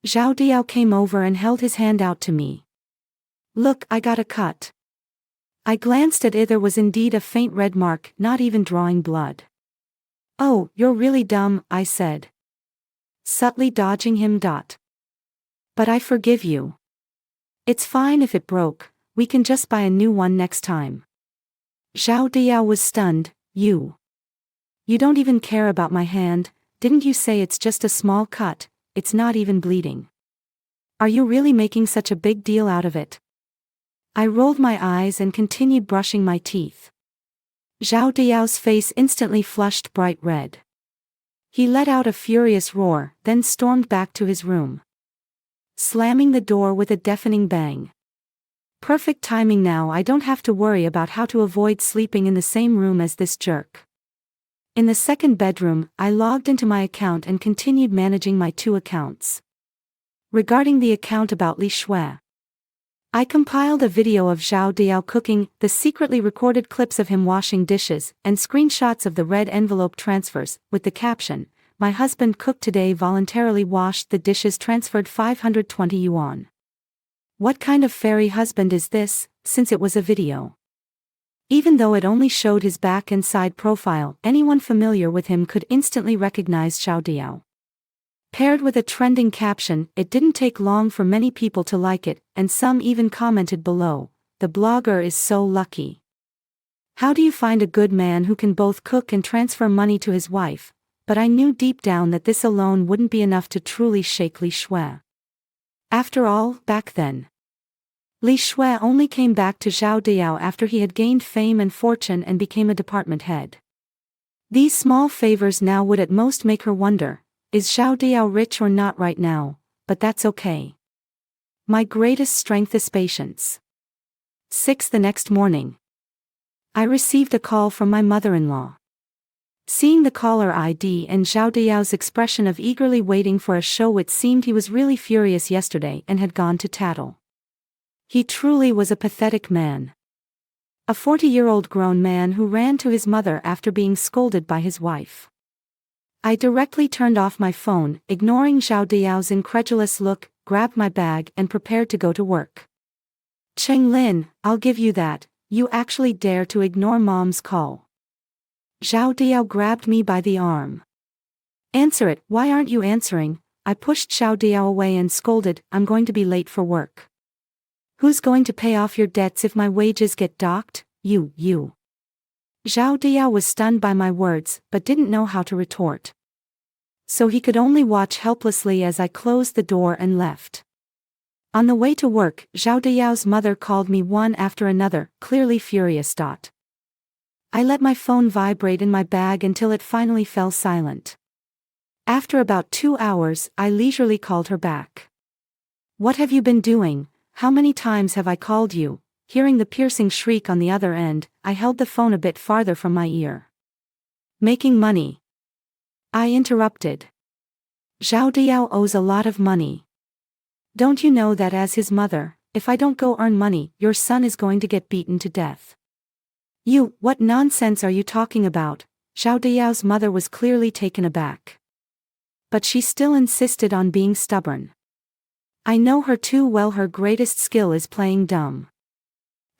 Zhao Diao came over and held his hand out to me. "Look, I got a cut." I glanced at it. There was indeed a faint red mark, not even drawing blood. "Oh, you're really dumb," I said, subtly dodging him. "But I forgive you. It's fine if it broke, we can just buy a new one next time." Zhao Diao was stunned. You don't even care about my hand? Didn't you say it's just a small cut? It's not even bleeding. Are you really making such a big deal out of it?" I rolled my eyes and continued brushing my teeth. Zhao Diao's face instantly flushed bright red. He let out a furious roar, then stormed back to his room, slamming the door with a deafening bang. Perfect timing. Now I don't have to worry about how to avoid sleeping in the same room as this jerk. In the second bedroom, I logged into my account and continued managing my 2 accounts. Regarding the account about Li Shui, I compiled a video of Zhao Diao cooking, the secretly recorded clips of him washing dishes, and screenshots of the red envelope transfers, with the caption, my husband cooked today, voluntarily washed the dishes, transferred 520 yuan. What kind of fairy husband is this, since it was a video? Even though it only showed his back and side profile, anyone familiar with him could instantly recognize Xiao Diao. Paired with a trending caption, it didn't take long for many people to like it, and some even commented below, "The blogger is so lucky. How do you find a good man who can both cook and transfer money to his wife?" But I knew deep down that this alone wouldn't be enough to truly shake Li Shui. After all, back then, Li Shui only came back to Xiao Diao after he had gained fame and fortune and became a department head. These small favors now would at most make her wonder, is Xiao Diao rich or not right now? But that's okay. My greatest strength is patience. 6 The next morning, I received a call from my mother-in-law. Seeing the caller ID and Xiao Diao's expression of eagerly waiting for a show, it seemed he was really furious yesterday and had gone to tattle. He truly was a pathetic man. A 40-year-old grown man who ran to his mother after being scolded by his wife. I directly turned off my phone, ignoring Xiao Diao's incredulous look, grabbed my bag and prepared to go to work. "Cheng Lin, I'll give you that, you actually dare to ignore mom's call." Xiao Diao grabbed me by the arm. "Answer it, why aren't you answering?" I pushed Xiao Diao away and scolded, "I'm going to be late for work." "Who's going to pay off your debts if my wages get docked? You. Xiao Diao was stunned by my words, but didn't know how to retort. So he could only watch helplessly as I closed the door and left. On the way to work, Xiao Diao's mother called me one after another, clearly furious. I let my phone vibrate in my bag until it finally fell silent. After about 2 hours, I leisurely called her back. "What have you been doing? How many times have I called you?" Hearing the piercing shriek on the other end, I held the phone a bit farther from my ear. "Making money," I interrupted. "Xiao Diao owes a lot of money. Don't you know that as his mother, if I don't go earn money, your son is going to get beaten to death?" What nonsense are you talking about?" Xiao Diao's mother was clearly taken aback. But she still insisted on being stubborn. I know her too well. Her greatest skill is playing dumb.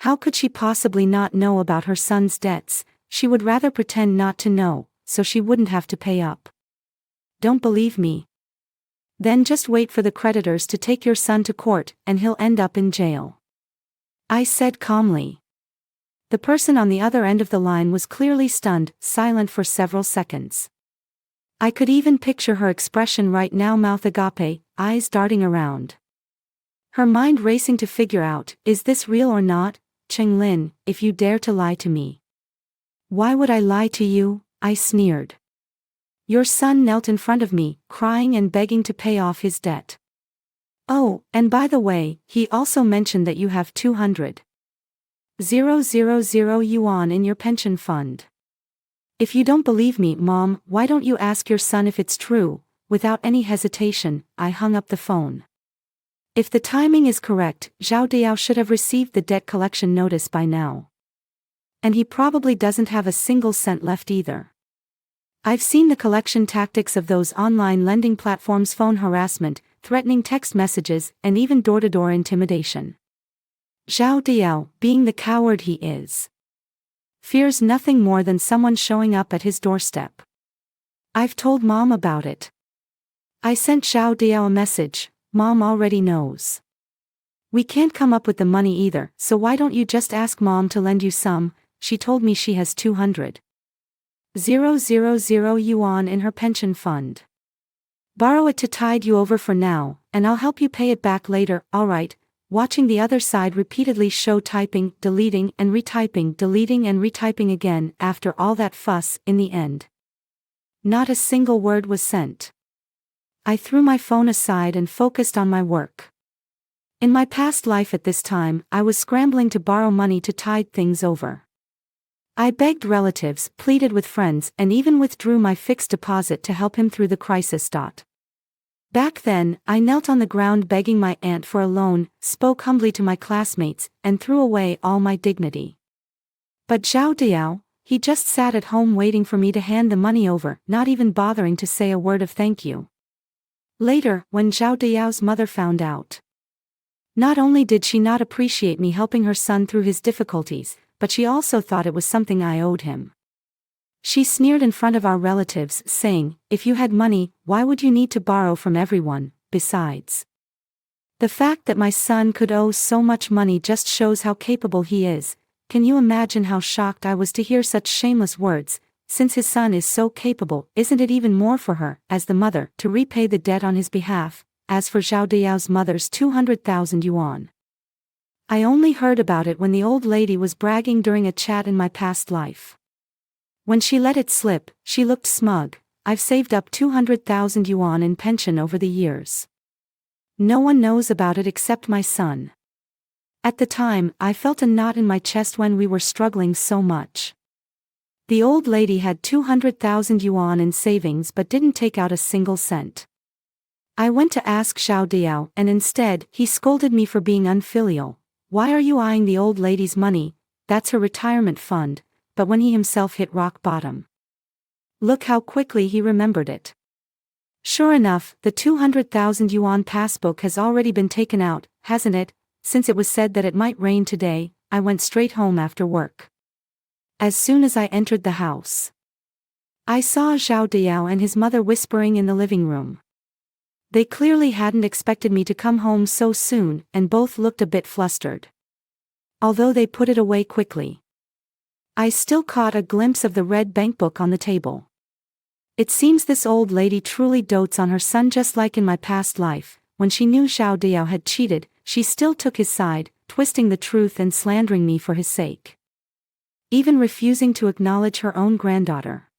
How could she possibly not know about her son's debts? She would rather pretend not to know, so she wouldn't have to pay up. "Don't believe me? Then just wait for the creditors to take your son to court, and he'll end up in jail," I said calmly. The person on the other end of the line was clearly stunned, silent for several seconds. I could even picture her expression right now, mouth agape, eyes darting around. Her mind racing to figure out, is this real or not? "Cheng Lin, if you dare to lie to me." "Why would I lie to you?" I sneered. "Your son knelt in front of me, crying and begging to pay off his debt. Oh, and by the way, he also mentioned that you have 200,000 yuan in your pension fund. If you don't believe me, Mom, why don't you ask your son if it's true?" Without any hesitation, I hung up the phone. If the timing is correct, Xiao Diao should have received the debt collection notice by now. And he probably doesn't have a single cent left either. I've seen the collection tactics of those online lending platforms: phone harassment, threatening text messages, and even door-to-door intimidation. Xiao Diao, being the coward he is, fears nothing more than someone showing up at his doorstep. I've told Mom about it. I sent Xiao Diao a message. Mom already knows. "We can't come up with the money either, so why don't you just ask Mom to lend you some? She told me she has 200,000 yuan in her pension fund. Borrow it to tide you over for now, and I'll help you pay it back later, alright?" Watching the other side repeatedly show typing, deleting and retyping again. After all that fuss, in the end, not a single word was sent. I threw my phone aside and focused on my work. In my past life at this time, I was scrambling to borrow money to tide things over. I begged relatives, pleaded with friends, and even withdrew my fixed deposit to help him through the crisis. Back then, I knelt on the ground begging my aunt for a loan, spoke humbly to my classmates, and threw away all my dignity. But Xiao Diao, he just sat at home waiting for me to hand the money over, not even bothering to say a word of thank you. Later, when Zhao Diao's mother found out, not only did she not appreciate me helping her son through his difficulties, but she also thought it was something I owed him. She sneered in front of our relatives, saying, "If you had money, why would you need to borrow from everyone? Besides, the fact that my son could owe so much money just shows how capable he is." Can you imagine how shocked I was to hear such shameless words? Since his son is so capable, isn't it even more for her, as the mother, to repay the debt on his behalf? As for Zhao Diao's mother's 200,000 yuan, I only heard about it when the old lady was bragging during a chat in my past life. When she let it slip, she looked smug. "I've saved up 200,000 yuan in pension over the years. No one knows about it except my son." At the time, I felt a knot in my chest when we were struggling so much. The old lady had 200,000 yuan in savings but didn't take out a single cent. I went to ask Zhao Diao, and instead, he scolded me for being unfilial. "Why are you eyeing the old lady's money? That's her retirement fund." But when he himself hit rock bottom, look how quickly he remembered it. Sure enough, the 200,000 yuan passbook has already been taken out, hasn't it? Since it was said that it might rain today, I went straight home after work. As soon as I entered the house, I saw Zhao Diao and his mother whispering in the living room. They clearly hadn't expected me to come home so soon, and both looked a bit flustered. Although they put it away quickly, I still caught a glimpse of the red bankbook on the table. It seems this old lady truly dotes on her son, just like in my past life. When she knew Zhao Diao had cheated, she still took his side, twisting the truth and slandering me for his sake, even refusing to acknowledge her own granddaughter.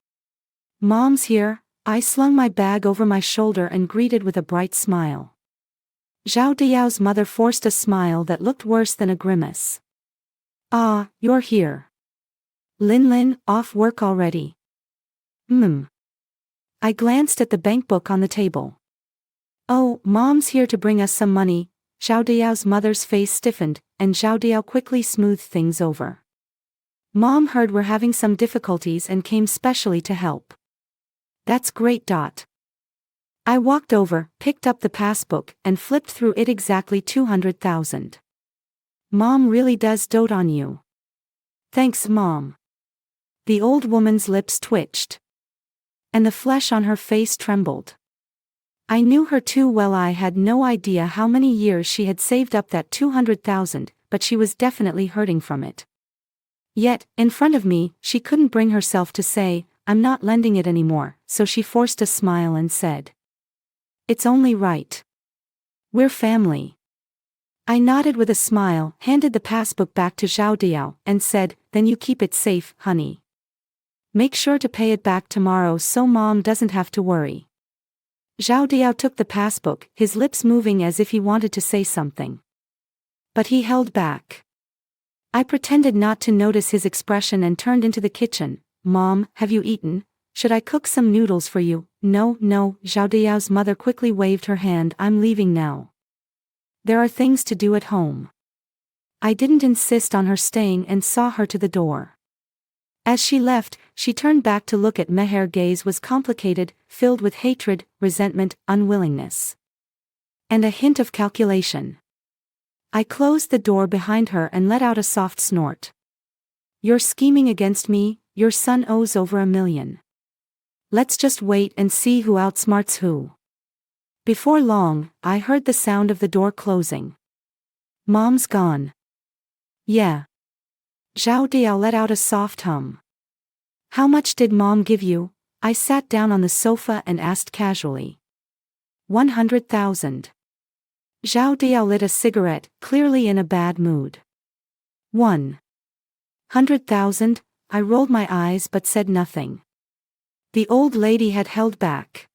"Mom's here." I slung my bag over my shoulder and greeted with a bright smile. Zhao Diao's mother forced a smile that looked worse than a grimace. "Ah, you're here. Lin, off work already?" I glanced at the bankbook on the table. "Oh, Mom's here to bring us some money." Zhao Diao's mother's face stiffened, and Zhao Diao quickly smoothed things over. "Mom heard we're having some difficulties and came specially to help." "That's great." I walked over, picked up the passbook, and flipped through it. Exactly 200,000. "Mom really does dote on you." "Thanks, Mom." The old woman's lips twitched, and the flesh on her face trembled. I knew her too well. I had no idea how many years she had saved up that 200,000, but she was definitely hurting from it. Yet, in front of me, she couldn't bring herself to say, "I'm not lending it anymore," so she forced a smile and said, "It's only right. We're family." I nodded with a smile, handed the passbook back to Zhao Diao, and said, "Then you keep it safe, honey. Make sure to pay it back tomorrow so Mom doesn't have to worry." Zhao Diao took the passbook, his lips moving as if he wanted to say something, but he held back. I pretended not to notice his expression and turned into the kitchen. "Mom, have you eaten? Should I cook some noodles for you?" No, Zhao Diao's mother quickly waved her hand. "I'm leaving now. There are things to do at home." I didn't insist on her staying and saw her to the door. As she left, she turned back to look at me. Her gaze was complicated, filled with hatred, resentment, unwillingness, and a hint of calculation. I closed the door behind her and let out a soft snort. "You're scheming against me. Your son owes over 1 million. Let's just wait and see who outsmarts who." Before long, I heard the sound of the door closing. "Mom's gone." "Yeah." Zhao Diao let out a soft hum. "How much did Mom give you?" I sat down on the sofa and asked casually. 100,000. Zhao Diao lit a cigarette, clearly in a bad mood. 100,000? I rolled my eyes but said nothing. The old lady had held back.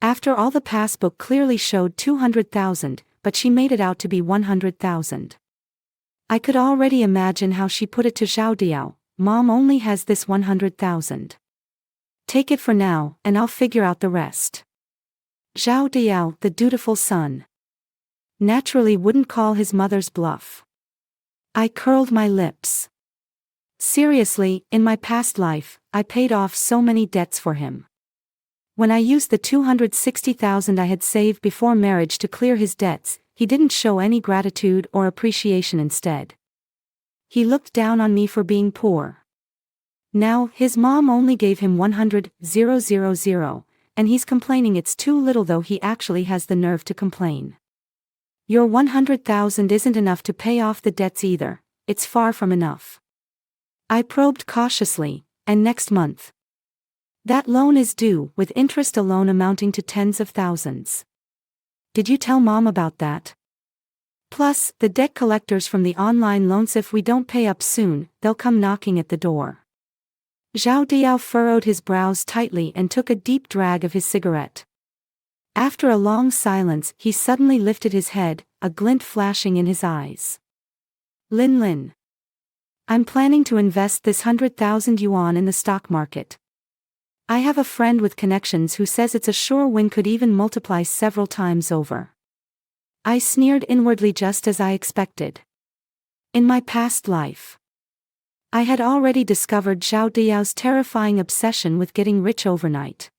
After all, the passbook clearly showed 200,000, but she made it out to be 100,000. I could already imagine how she put it to Zhao Diao. "Mom only has this 100,000. Take it for now, and I'll figure out the rest." Zhao Diao, the dutiful son, naturally wouldn't call his mother's bluff. I curled my lips. Seriously, in my past life, I paid off so many debts for him. When I used the $260,000 I had saved before marriage to clear his debts, he didn't show any gratitude or appreciation. Instead, he looked down on me for being poor. Now, his mom only gave him $100,000, and he's complaining it's too little, though he actually has the nerve to complain. Your $100,000 isn't enough to pay off the debts either. It's far from enough. I probed cautiously, and next month, that loan is due, with interest alone amounting to tens of thousands. Did you tell Mom about that? Plus, the debt collectors from the online loans, if we don't pay up soon, they'll come knocking at the door. Zhao Diao furrowed his brows tightly and took a deep drag of his cigarette. After a long silence, he suddenly lifted his head, a glint flashing in his eyes. Lin. I'm planning to invest this 100,000 yuan in the stock market. I have a friend with connections who says it's a sure win, could even multiply several times over. I sneered inwardly, just as I expected. In my past life, I had already discovered Zhao Diao's terrifying obsession with getting rich overnight.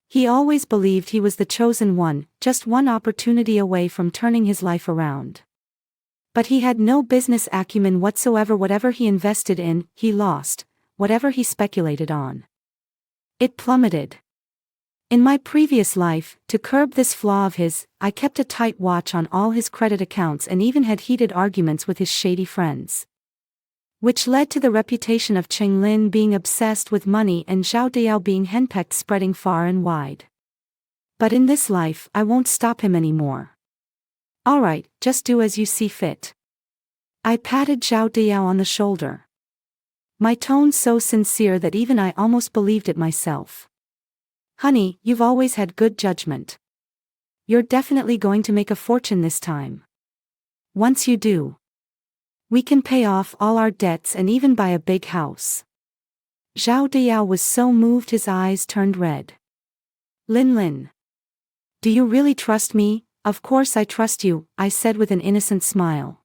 He always believed he was the chosen one, just one opportunity away from turning his life around. But he had no business acumen whatsoever. Whatever he invested in, he lost. Whatever he speculated on, it plummeted. In my previous life, to curb this flaw of his, I kept a tight watch on all his credit accounts and even had heated arguments with his shady friends, which led to the reputation of Cheng Lin being obsessed with money and Zhao Diao being henpecked, spreading far and wide. But in this life, I won't stop him anymore. Alright, just do as you see fit. I patted Zhao Diao on the shoulder, my tone so sincere that even I almost believed it myself. Honey, you've always had good judgment. You're definitely going to make a fortune this time. Once you do, we can pay off all our debts and even buy a big house. Zhao Diao was so moved his eyes turned red. Lin. Do you really trust me? Of course I trust you, I said with an innocent smile.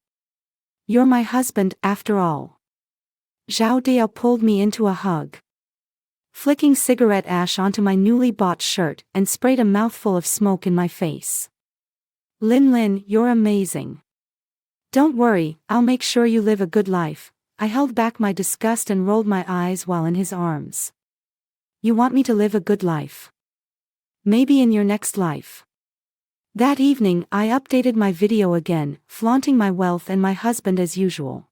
You're my husband, after all. Zhao Diao pulled me into a hug, flicking cigarette ash onto my newly bought shirt, and sprayed a mouthful of smoke in my face. Lin, you're amazing. Don't worry, I'll make sure you live a good life. I held back my disgust and rolled my eyes while in his arms. You want me to live a good life? Maybe in your next life. That evening, I updated my video again, flaunting my wealth and my husband as usual.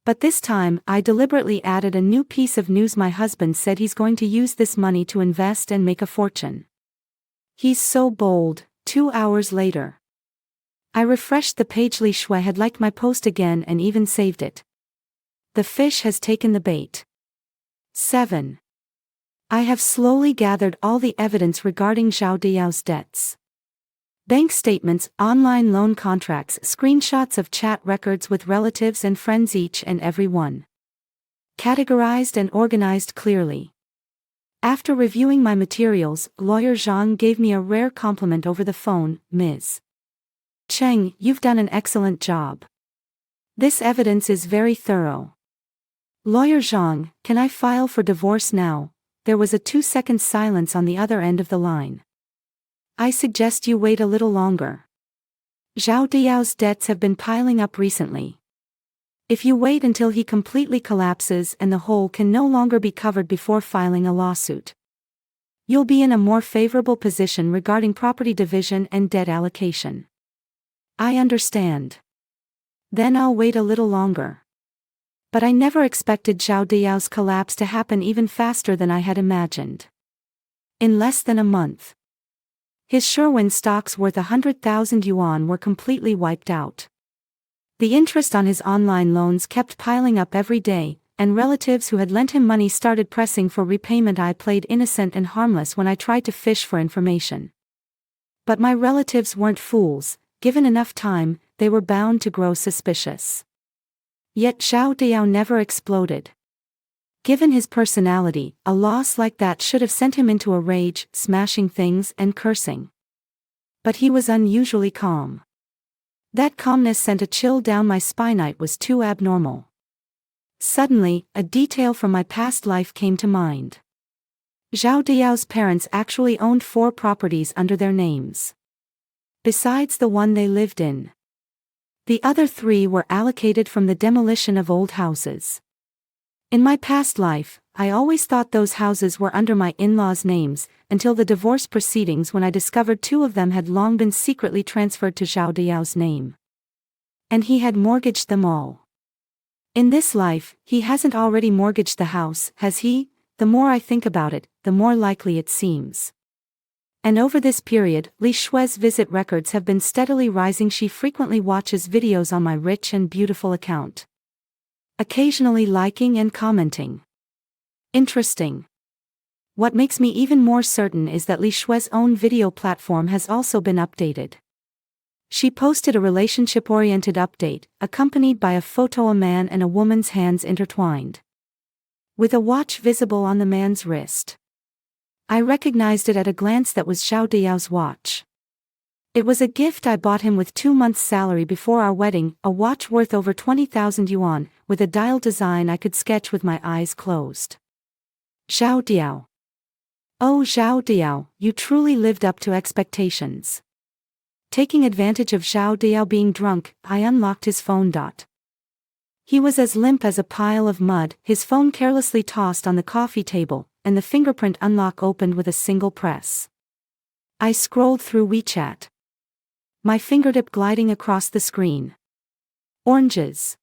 But this time, I deliberately added a new piece of news. My husband said he's going to use this money to invest and make a fortune. He's so bold. 2 hours later, I refreshed the page. Li Shui had liked my post again and even saved it. The fish has taken the bait. 7. I have slowly gathered all the evidence regarding Zhao Diao's debts. Bank statements, online loan contracts, screenshots of chat records with relatives and friends, each and every one categorized and organized clearly. After reviewing my materials, lawyer Zhang gave me a rare compliment over the phone. Ms. Cheng, you've done an excellent job. This evidence is very thorough. Lawyer Zhang, can I file for divorce now? There was a 2-second silence on the other end of the line. I suggest you wait a little longer. Zhao Diao's debts have been piling up recently. If you wait until he completely collapses and the whole can no longer be covered before filing a lawsuit, you'll be in a more favorable position regarding property division and debt allocation. I understand. Then I'll wait a little longer. But I never expected Zhao Diao's collapse to happen even faster than I had imagined. In less than a month, his Sherwin stocks worth 100,000 yuan were completely wiped out. The interest on his online loans kept piling up every day, and relatives who had lent him money started pressing for repayment. I played innocent and harmless when I tried to fish for information. But my relatives weren't fools. Given enough time, they were bound to grow suspicious. Yet Zhao Diao never exploded. Given his personality, a loss like that should have sent him into a rage, smashing things and cursing. But he was unusually calm. That calmness sent a chill down my spine. It was too abnormal. Suddenly, a detail from my past life came to mind. Zhao Diao's parents actually owned 4 properties under their names. Besides the one they lived in. The other 3 were allocated from the demolition of old houses. In my past life, I always thought those houses were under my in-laws' names, until the divorce proceedings when I discovered 2 of them had long been secretly transferred to Zhao Diao's name. And he had mortgaged them all. In this life, he hasn't already mortgaged the house, has he? The more I think about it, the more likely it seems. And over this period, Li Shue's visit records have been steadily rising. She frequently watches videos on my rich and beautiful account. Occasionally liking and commenting. Interesting. What makes me even more certain is that Li Shue's own video platform has also been updated. She posted a relationship-oriented update, accompanied by a photo of a man and a woman's hands intertwined, with a watch visible on the man's wrist. I recognized it at a glance. That was Zhao Diao's watch. It was a gift I bought him with 2 months' salary before our wedding, a watch worth over 20,000 yuan, with a dial design I could sketch with my eyes closed. Zhao Diao. Oh Zhao Diao, you truly lived up to expectations. Taking advantage of Zhao Diao being drunk, I unlocked his phone. He was as limp as a pile of mud, his phone carelessly tossed on the coffee table, and the fingerprint unlock opened with a single press. I scrolled through WeChat. My fingertip gliding across the screen. Oranges.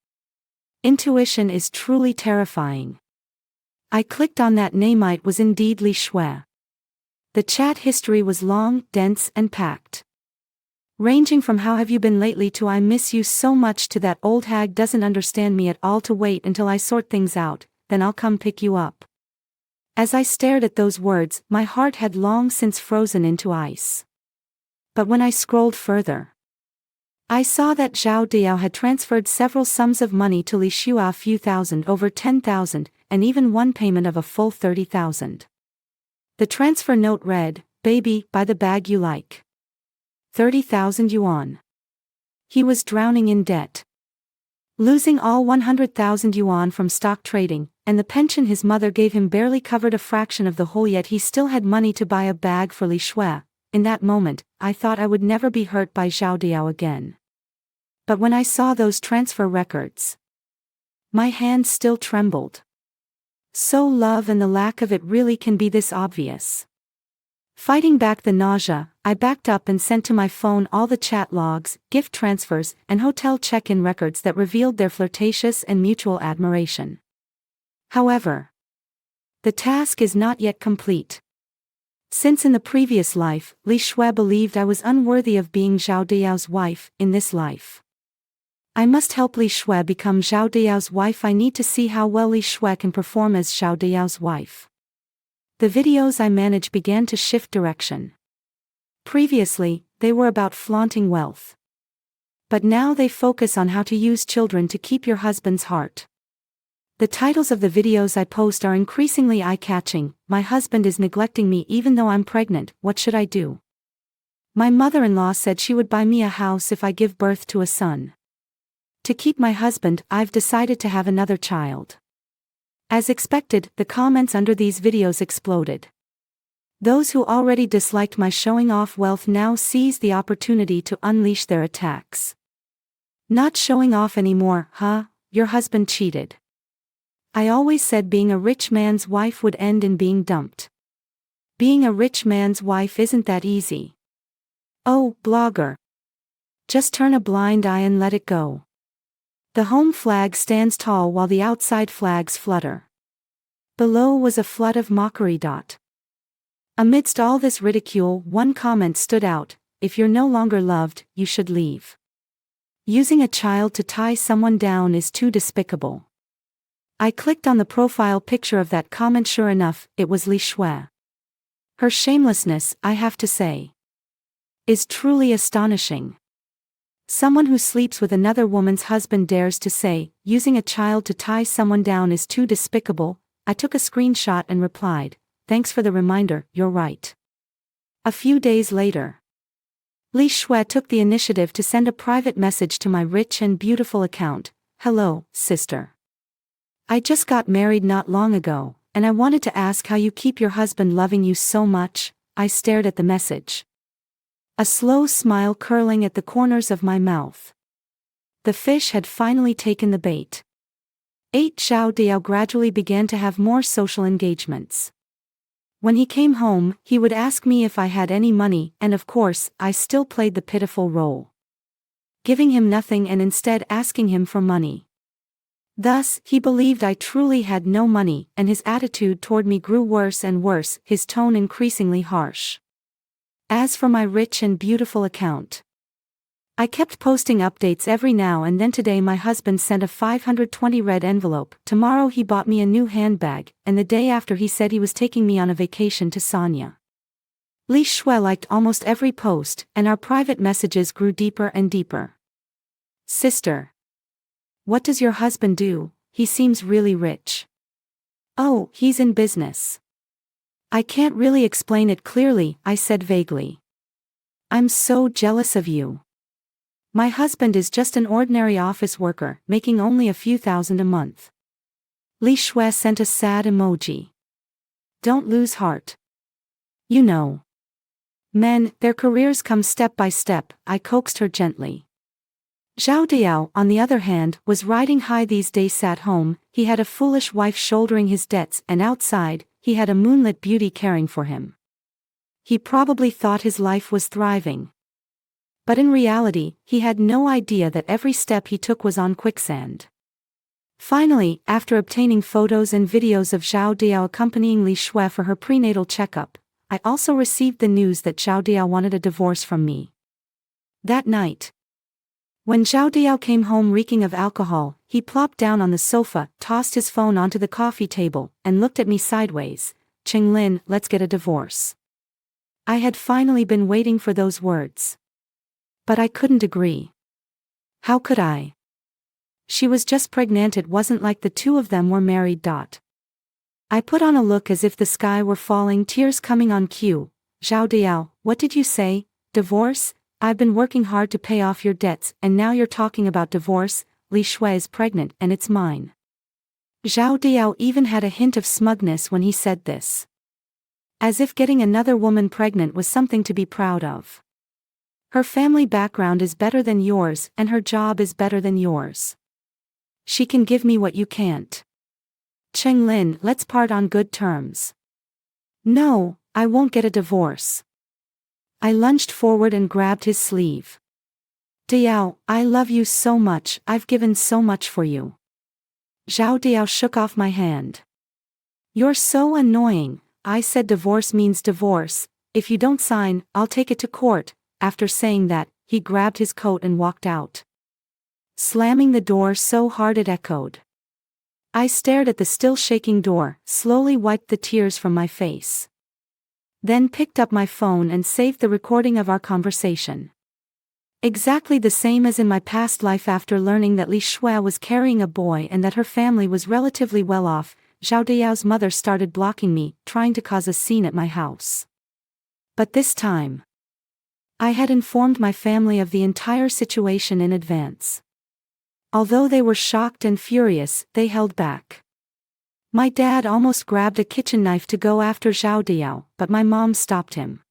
Intuition is truly terrifying. I clicked on that name. It was indeed Li Shue. The chat history was long, dense, and packed. Ranging from "how have you been lately" to "I miss you so much" to "that old hag doesn't understand me at all" to "wait until I sort things out, then I'll come pick you up." As I stared at those words, my heart had long since frozen into ice. But when I scrolled further, I saw that Zhao Diao had transferred several sums of money to Li Shue, a few thousand, over 10,000, and even one payment of a full 30,000. The transfer note read, "Baby, buy the bag you like. 30,000 yuan. He was drowning in debt. Losing all 100,000 yuan from stock trading, and the pension his mother gave him barely covered a fraction of the whole, yet he still had money to buy a bag for Li Shue. In that moment, I thought I would never be hurt by Zhao Diao again. But when I saw those transfer records, my hand still trembled. So love and the lack of it really can be this obvious. Fighting back the nausea, I backed up and sent to my phone all the chat logs, gift transfers, and hotel check-in records that revealed their flirtatious and mutual admiration. However, the task is not yet complete. Since in the previous life, Li Shue believed I was unworthy of being Zhao Diao's wife, in this life, I must help Li Shue become Zhao Diao's wife. I need to see how well Li Shue can perform as Zhao Diao's wife. The videos I manage began to shift direction. Previously, they were about flaunting wealth. But now they focus on how to use children to keep your husband's heart. The titles of the videos I post are increasingly eye-catching. "My husband is neglecting me even though I'm pregnant, what should I do?" "My mother-in-law said she would buy me a house if I give birth to a son. To keep my husband, I've decided to have another child." As expected, the comments under these videos exploded. Those who already disliked my showing off wealth now seized the opportunity to unleash their attacks. "Not showing off anymore, huh? Your husband cheated. I always said being a rich man's wife would end in being dumped. Being a rich man's wife isn't that easy. Oh, blogger. Just turn a blind eye and let it go. The home flag stands tall while the outside flags flutter." Below was a flood of mockery. Amidst all this ridicule, one comment stood out: "If you're no longer loved, you should leave. Using a child to tie someone down is too despicable." I clicked on the profile picture of that comment. Sure enough, it was Li Shue. Her shamelessness, I have to say, is truly astonishing. Someone who sleeps with another woman's husband dares to say, "Using a child to tie someone down is too despicable." I took a screenshot and replied, "Thanks for the reminder, you're right." A few days later, Li Shue took the initiative to send a private message to my rich and beautiful account. "Hello, sister. I just got married not long ago, and I wanted to ask how you keep your husband loving you so much. I stared at the message. A slow smile curling at the corners of my mouth. The fish had finally taken the bait. 8. Zhao Diao gradually began to have more social engagements. When he came home, he would ask me if I had any money, and of course, I still played the pitiful role. Giving him nothing and instead asking him for money. Thus, he believed I truly had no money, and his attitude toward me grew worse and worse, his tone increasingly harsh. As for my rich and beautiful account, I kept posting updates every now and then. Today my husband sent a 520 red envelope, tomorrow he bought me a new handbag, and the day after he said he was taking me on a vacation to Sanya. Li Shui liked almost every post, and our private messages grew deeper and deeper. Sister. What does your husband do? He seems really rich. Oh, he's in business. I can't really explain it clearly, I said vaguely. I'm so jealous of you. My husband is just an ordinary office worker, making only a few thousand a month. Li Shui sent a sad emoji. Don't lose heart. You know. Men, their careers come step by step, I coaxed her gently. Zhao Diao, on the other hand, was riding high these days. At home, he had a foolish wife shouldering his debts, and outside, he had a moonlit beauty caring for him. He probably thought his life was thriving. But in reality, he had no idea that every step he took was on quicksand. Finally, after obtaining photos and videos of Zhao Diao accompanying Li Shui for her prenatal checkup, I also received the news that Zhao Diao wanted a divorce from me. That night, when Zhao Diao came home reeking of alcohol, he plopped down on the sofa, tossed his phone onto the coffee table, and looked at me sideways. Qinglin, let's get a divorce. I had finally been waiting for those words. But I couldn't agree. How could I? She was just pregnant. It wasn't like the two of them were married. I put on a look as if the sky were falling, tears coming on cue. Zhao Diao, what did you say? Divorce? I've been working hard to pay off your debts, and now you're talking about divorce. Li Shui is pregnant, and it's mine. Zhao Diao even had a hint of smugness when he said this. As if getting another woman pregnant was something to be proud of. Her family background is better than yours, and her job is better than yours. She can give me what you can't. Qinglin, let's part on good terms. No, I won't get a divorce. I lunged forward and grabbed his sleeve. Diao, I love you so much, I've given so much for you. Zhao Diao shook off my hand. You're so annoying, I said. Divorce means divorce. If you don't sign, I'll take it to court. After saying that, he grabbed his coat and walked out, slamming the door so hard it echoed. I stared at the still shaking door, slowly wiped the tears from my face. Then picked up my phone and saved the recording of our conversation. Exactly the same as in my past life. After learning that Li Shui was carrying a boy and that her family was relatively well off, Zhao Diao's mother started blocking me, trying to cause a scene at my house. But this time, I had informed my family of the entire situation in advance. Although they were shocked and furious, they held back. My dad almost grabbed a kitchen knife to go after Zhao Diao, but my mom stopped him.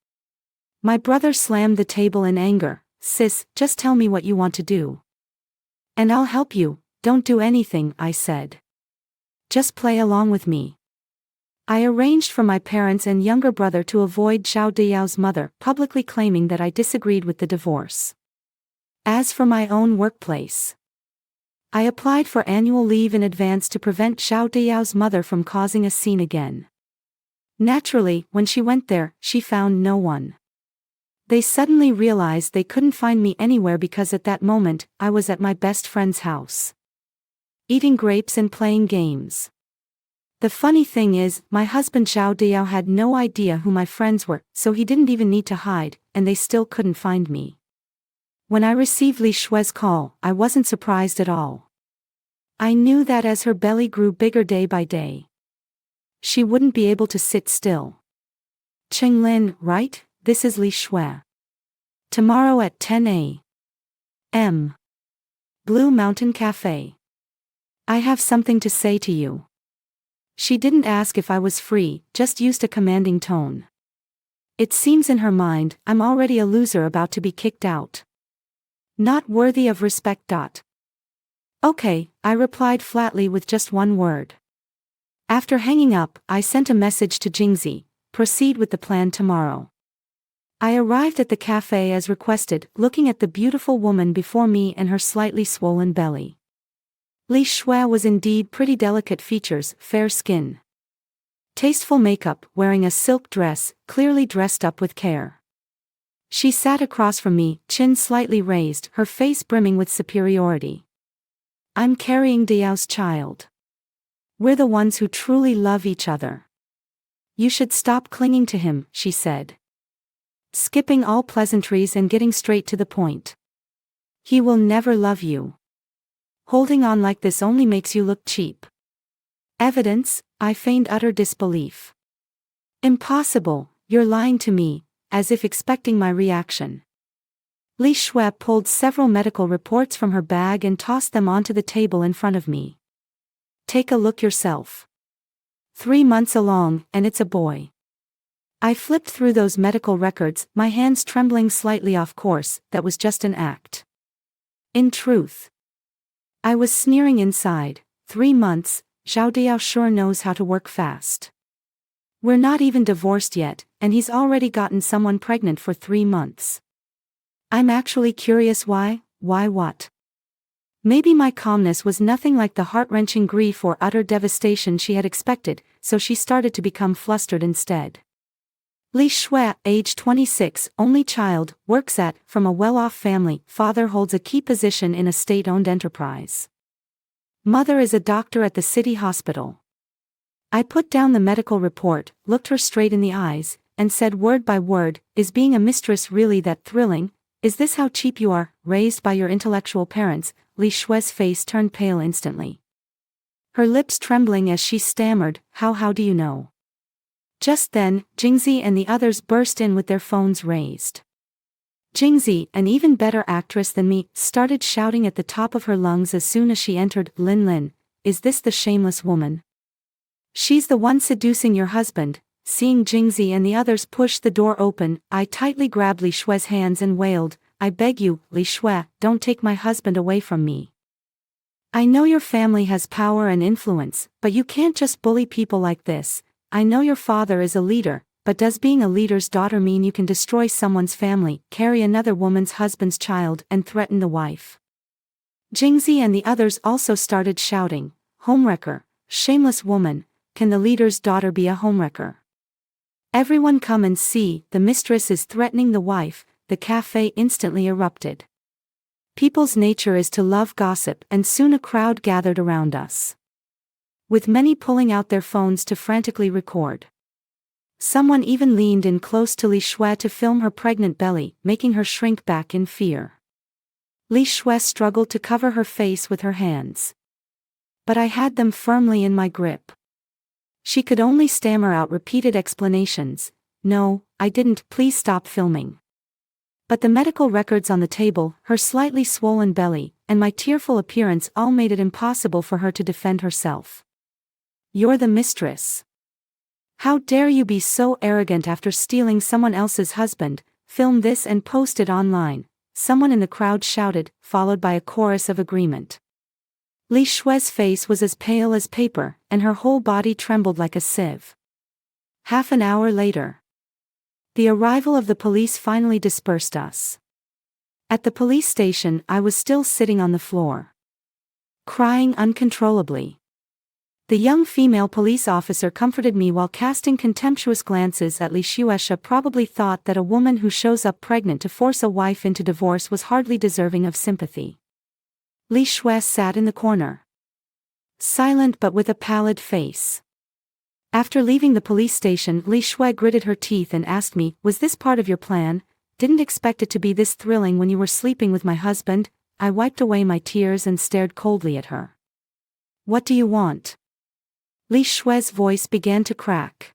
My brother slammed the table in anger. Sis, just tell me what you want to do. And I'll help you. Don't do anything, I said. Just play along with me. I arranged for my parents and younger brother to avoid Zhao Diao's mother, publicly claiming that I disagreed with the divorce. As for my own workplace, I applied for annual leave in advance to prevent Zhao Diao's mother from causing a scene again. Naturally, when she went there, she found no one. They suddenly realized they couldn't find me anywhere because at that moment, I was at my best friend's house, eating grapes and playing games. The funny thing is, my husband Zhao Diao had no idea who my friends were, so he didn't even need to hide, and they still couldn't find me. When I received Li Shui's call, I wasn't surprised at all. I knew that as her belly grew bigger day by day, she wouldn't be able to sit still. Qinglin, right? This is Li Shui. Tomorrow at 10 a.m. Blue Mountain Cafe. I have something to say to you. She didn't ask if I was free, just used a commanding tone. It seems in her mind, I'm already a loser about to be kicked out. Not worthy of respect. Okay, I replied flatly with just one word. After hanging up, I sent a message to Jingzi, proceed with the plan tomorrow. I arrived at the cafe as requested, looking at the beautiful woman before me and her slightly swollen belly. Li Shui was indeed pretty delicate features, fair skin. Tasteful makeup, wearing a silk dress, clearly dressed up with care. She sat across from me, chin slightly raised, her face brimming with superiority. I'm carrying Diao's child. We're the ones who truly love each other. You should stop clinging to him, she said. Skipping all pleasantries and getting straight to the point. He will never love you. Holding on like this only makes you look cheap. Evidence? I feigned utter disbelief. Impossible, you're lying to me, as if expecting my reaction. Li Shui pulled several medical reports from her bag and tossed them onto the table in front of me. Take a look yourself. 3 months along, and it's a boy. I flipped through those medical records, my hands trembling slightly off course. That was just an act. In truth, I was sneering inside. 3 months, Zhao Diao sure knows how to work fast. We're not even divorced yet, and he's already gotten someone pregnant for 3 months. I'm actually curious why. Why what? Maybe my calmness was nothing like the heart-wrenching grief or utter devastation she had expected, so she started to become flustered instead. Li Shui, age 26, only child, works at, from a well-off family, father holds a key position in a state-owned enterprise. Mother is a doctor at the city hospital. I put down the medical report, looked her straight in the eyes, and said word by word, is being a mistress really that thrilling? Is this how cheap you are, raised by your intellectual parents? Li Shui's face turned pale instantly. Her lips trembling as she stammered, how do you know? Just then, Jingzi and the others burst in with their phones raised. Jingzi, an even better actress than me, started shouting at the top of her lungs as soon as she entered. Lin, is this the shameless woman? She's the one seducing your husband. Seeing Jingzi and the others push the door open, I tightly grabbed Li Shui's hands and wailed, I beg you, Li Shui, don't take my husband away from me. I know your family has power and influence, but you can't just bully people like this. I know your father is a leader, but does being a leader's daughter mean you can destroy someone's family, carry another woman's husband's child, and threaten the wife? Jingzi and the others also started shouting, homewrecker, shameless woman, can the leader's daughter be a homewrecker? Everyone come and see, the mistress is threatening the wife. The cafe instantly erupted. People's nature is to love gossip, and soon a crowd gathered around us, with many pulling out their phones to frantically record. Someone even leaned in close to Li Shui to film her pregnant belly, making her shrink back in fear. Li Shui struggled to cover her face with her hands. But I had them firmly in my grip. She could only stammer out repeated explanations. No, I didn't, please stop filming. But the medical records on the table, her slightly swollen belly, and my tearful appearance all made it impossible for her to defend herself. You're the mistress. How dare you be so arrogant after stealing someone else's husband? Film this and post it online, someone in the crowd shouted, followed by a chorus of agreement. Li Shui's face was as pale as paper, and her whole body trembled like a sieve. Half an hour later, the arrival of the police finally dispersed us. At the police station, I was still sitting on the floor, crying uncontrollably. The young female police officer comforted me while casting contemptuous glances at Li Shui. Probably thought that a woman who shows up pregnant to force a wife into divorce was hardly deserving of sympathy. Li Shui sat in the corner, silent but with a pallid face. After leaving the police station, Li Shui gritted her teeth and asked me, was this part of your plan? Didn't expect it to be this thrilling when you were sleeping with my husband. I wiped away my tears and stared coldly at her. What do you want? Li Shui's voice began to crack.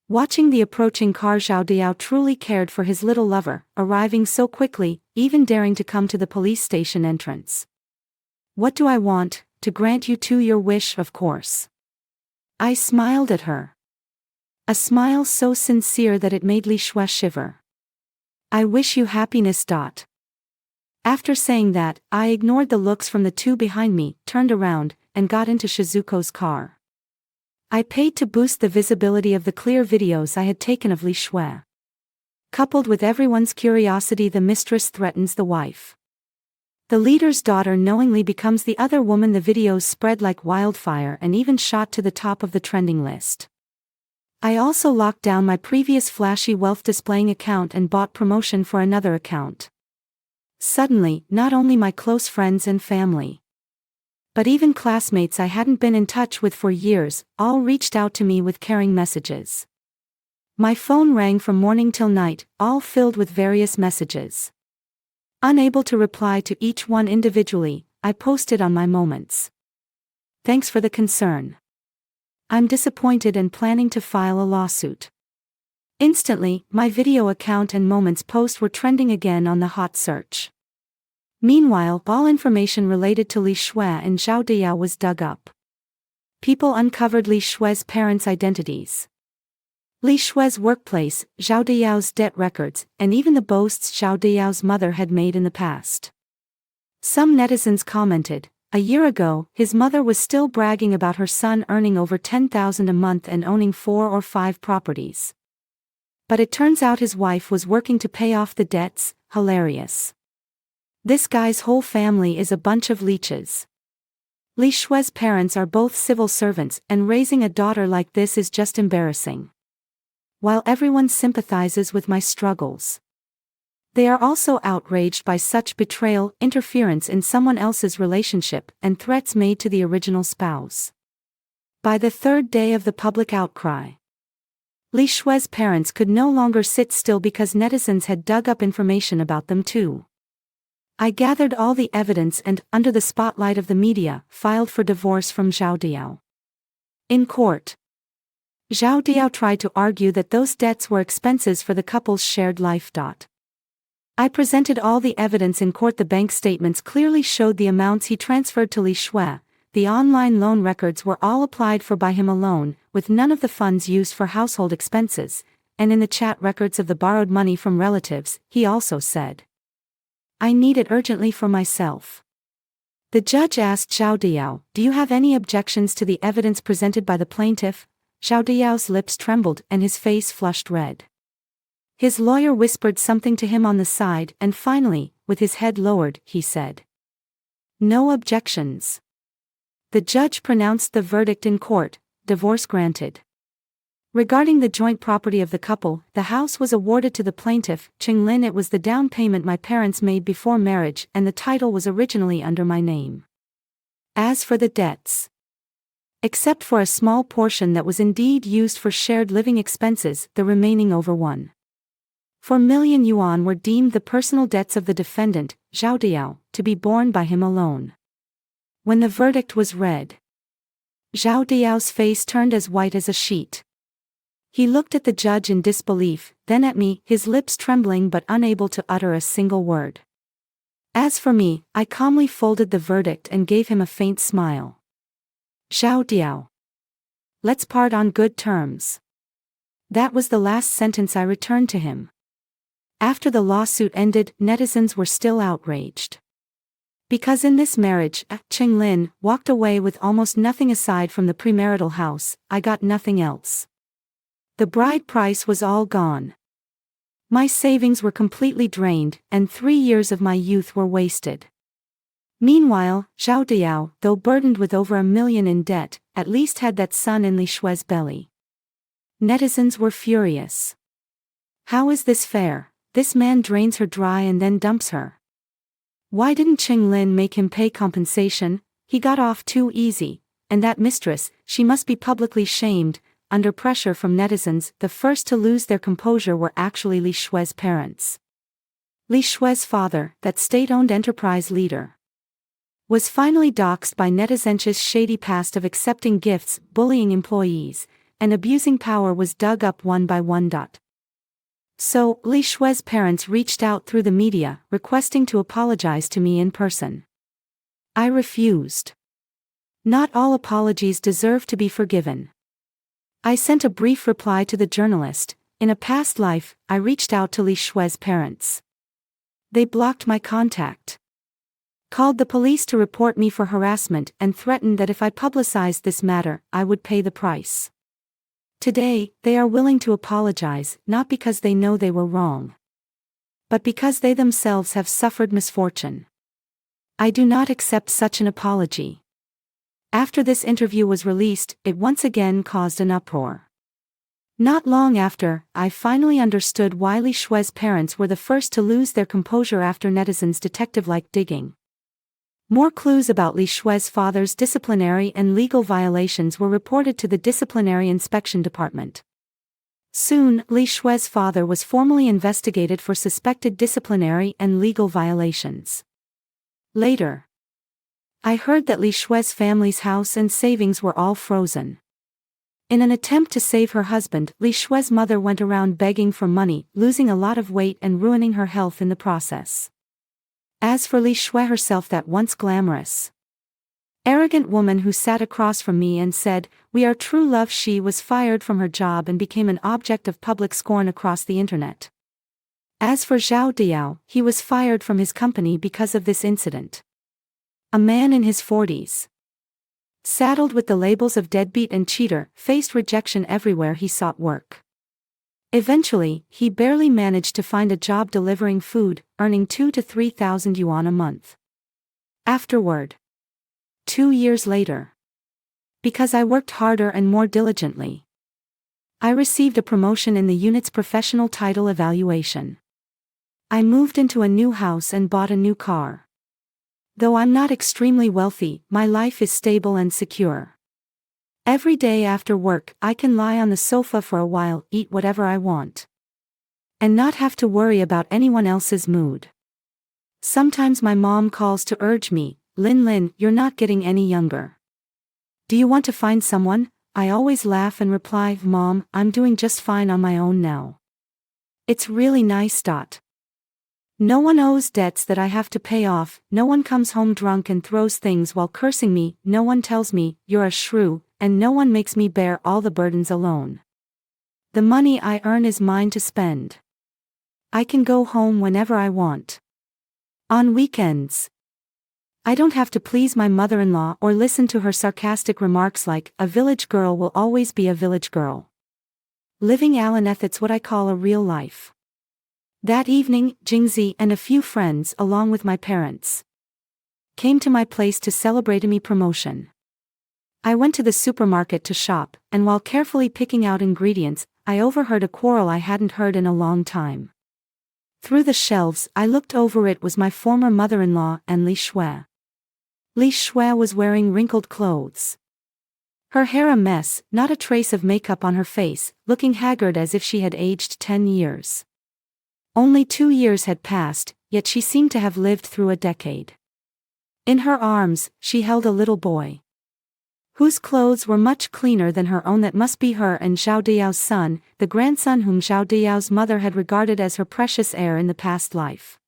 Watching the approaching car, Zhao Diao truly cared for his little lover, arriving so quickly, even daring to come to the police station entrance. What do I want? to grant you to your wish, of course. I smiled at her. A smile so sincere that it made Li Shui shiver. I wish you happiness. After saying that, I ignored the looks from the two behind me, turned around, and got into Shizuko's car. I paid to boost the visibility of the clear videos I had taken of Li Shui. Coupled with everyone's curiosity, the mistress threatens the wife. The leader's daughter knowingly becomes the other woman. The videos spread like wildfire and even shot to the top of the trending list. I also locked down my previous flashy wealth displaying account and bought promotion for another account. Suddenly, not only my close friends and family, but even classmates I hadn't been in touch with for years, all reached out to me with caring messages. My phone rang from morning till night, all filled with various messages. Unable to reply to each one individually, I posted on my moments. Thanks for the concern. I'm disappointed and planning to file a lawsuit. Instantly, my video account and moments post were trending again on the hot search. Meanwhile, all information related to Li Shui and Zhao Diyao was dug up. People uncovered Li Shui's parents' identities, Li Shui's workplace, Zhao Diyao's debt records, and even the boasts Zhao Diyao's mother had made in the past. Some netizens commented, "A year ago, his mother was still bragging about her son earning over 10,000 a month and owning 4 or 5 properties. But it turns out his wife was working to pay off the debts." Hilarious. This guy's whole family is a bunch of leeches. Li Shui's parents are both civil servants, and raising a daughter like this is just embarrassing. While everyone sympathizes with my struggles, they are also outraged by such betrayal, interference in someone else's relationship, and threats made to the original spouse. By the third day of the public outcry, Li Shui's parents could no longer sit still because netizens had dug up information about them too. I gathered all the evidence and, under the spotlight of the media, filed for divorce from Zhao Diyao. In court, Zhao Diyao tried to argue that those debts were expenses for the couple's shared life. I presented all the evidence in court. The bank statements clearly showed the amounts he transferred to Li Shui. The online loan records were all applied for by him alone, with none of the funds used for household expenses, and in the chat records of the borrowed money from relatives, he also said, "I need it urgently for myself." The judge asked Zhao Diyao, "Do you have any objections to the evidence presented by the plaintiff?" Zhao Diyao's lips trembled and his face flushed red. His lawyer whispered something to him on the side, and finally, with his head lowered, he said, "No objections." The judge pronounced the verdict in court: divorce granted. Regarding the joint property of the couple, the house was awarded to the plaintiff, Qinglin. It was the down payment my parents made before marriage, and the title was originally under my name. As for the debts, except for a small portion that was indeed used for shared living expenses, the remaining over 1.4 million yuan were deemed the personal debts of the defendant, Zhao Diyao, to be borne by him alone. When the verdict was read, Zhao Diyao's face turned as white as a sheet. He looked at the judge in disbelief, then at me, his lips trembling but unable to utter a single word. As for me, I calmly folded the verdict and gave him a faint smile. "Zhao Diyao, let's part on good terms." That was the last sentence I returned to him. After the lawsuit ended, netizens were still outraged. Because in this marriage, Qinglin walked away with almost nothing aside from the premarital house. I got nothing else. The bride price was all gone. My savings were completely drained, and 3 years of my youth were wasted. Meanwhile, Zhao Diyao, though burdened with over 1 million in debt, at least had that son in Li Shui's belly. Netizens were furious. How is this fair? This man drains her dry and then dumps her. Why didn't Qinglin make him pay compensation? He got off too easy, and that mistress, she must be publicly shamed. Under pressure from netizens, the first to lose their composure were actually Li Shui's parents. Li Shui's father, that state-owned enterprise leader, was finally doxxed by netizens' shady past of accepting gifts, bullying employees, and abusing power was dug up one by one. So, Li Shui's parents reached out through the media, requesting to apologize to me in person. I refused. Not all apologies deserve to be forgiven. I sent a brief reply to the journalist. In a past life, I reached out to Li Shui's parents. They blocked my contact. Called the police to report me for harassment and threatened that if I publicized this matter, I would pay the price. Today, they are willing to apologize, not because they know they were wrong, but because they themselves have suffered misfortune. I do not accept such an apology. After this interview was released, it once again caused an uproar. Not long after, I finally understood why Li Shui's parents were the first to lose their composure after netizens' detective-like digging. More clues about Li Shui's father's disciplinary and legal violations were reported to the Disciplinary Inspection Department. Soon, Li Shui's father was formally investigated for suspected disciplinary and legal violations. Later, I heard that Li Shui's family's house and savings were all frozen. In an attempt to save her husband, Li Shui's mother went around begging for money, losing a lot of weight and ruining her health in the process. As for Li Shui herself, that once glamorous, arrogant woman who sat across from me and said, "We are true love," she was fired from her job and became an object of public scorn across the internet. As for Zhao Diao, he was fired from his company because of this incident. A man in his 40s, saddled with the labels of deadbeat and cheater, faced rejection everywhere he sought work. Eventually, he barely managed to find a job delivering food, earning 2,000 to 3,000 yuan a month. Afterward, 2 years later, because I worked harder and more diligently, I received a promotion in the unit's professional title evaluation. I moved into a new house and bought a new car. Though I'm not extremely wealthy, my life is stable and secure. Every day after work, I can lie on the sofa for a while, eat whatever I want, and not have to worry about anyone else's mood. Sometimes my mom calls to urge me, Lin, you're not getting any younger. Do you want to find someone?" I always laugh and reply, "Mom, I'm doing just fine on my own now. It's really nice. No one owes debts that I have to pay off, no one comes home drunk and throws things while cursing me, no one tells me, you're a shrew, and no one makes me bear all the burdens alone. The money I earn is mine to spend. I can go home whenever I want. On weekends. I don't have to please my mother-in-law or listen to her sarcastic remarks like, a village girl will always be a village girl. Living Alaneth, it's what I call a real life." That evening, Jingzi and a few friends, along with my parents, came to my place to celebrate me promotion. I went to the supermarket to shop, and while carefully picking out ingredients, I overheard a quarrel I hadn't heard in a long time. Through the shelves, I looked over. It was my former mother-in-law and Li Shui. Li Shui was wearing wrinkled clothes, her hair a mess, not a trace of makeup on her face, looking haggard as if she had aged 10 years. Only 2 years had passed, yet she seemed to have lived through a decade. In her arms, she held a little boy, whose clothes were much cleaner than her own. That must be her and Zhao Diao's son, the grandson whom Zhao Diao's mother had regarded as her precious heir in the past life.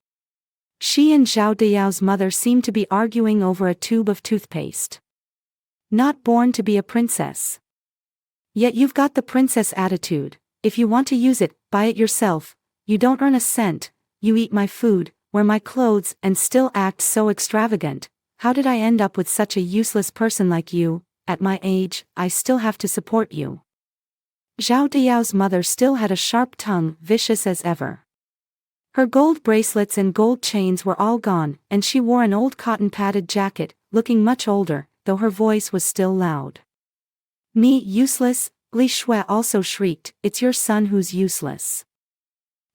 She and Zhao Diao's mother seemed to be arguing over a tube of toothpaste. Not born to be a princess. Yet you've got the princess attitude. If you want to use it, buy it yourself. You don't earn a cent, you eat my food, wear my clothes, and still act so extravagant. How did I end up with such a useless person like you? At my age, I still have to support you. Zhao Diao's mother still had a sharp tongue, vicious as ever. Her gold bracelets and gold chains were all gone, and she wore an old cotton-padded jacket, looking much older, though her voice was still loud. "Me, useless?" Li Shui also shrieked, "It's your son who's useless.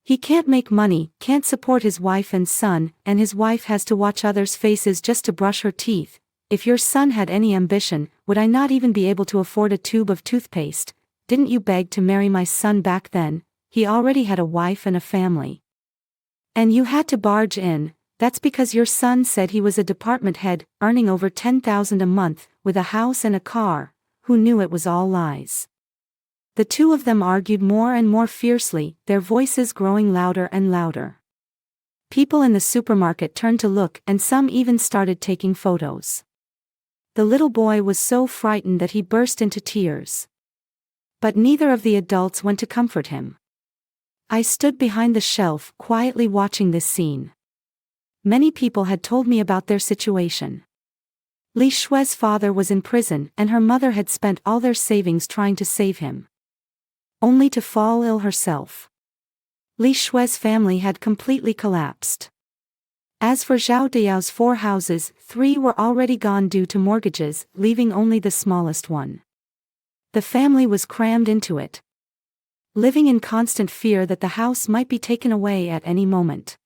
He can't make money, can't support his wife and son, and his wife has to watch others' faces just to brush her teeth. If your son had any ambition, would I not even be able to afford a tube of toothpaste? Didn't you beg to marry my son back then? He already had a wife and a family. And you had to barge in. That's because your son said he was a department head, earning over 10,000 a month, with a house and a car. Who knew it was all lies?" The two of them argued more and more fiercely, their voices growing louder and louder. People in the supermarket turned to look, and some even started taking photos. The little boy was so frightened that he burst into tears. But neither of the adults went to comfort him. I stood behind the shelf, quietly watching this scene. Many people had told me about their situation. Li Shui's father was in prison and her mother had spent all their savings trying to save him, only to fall ill herself. Li Shui's family had completely collapsed. As for Zhao Diao's 4 houses, 3 were already gone due to mortgages, leaving only the smallest one. The family was crammed into it, living in constant fear that the house might be taken away at any moment.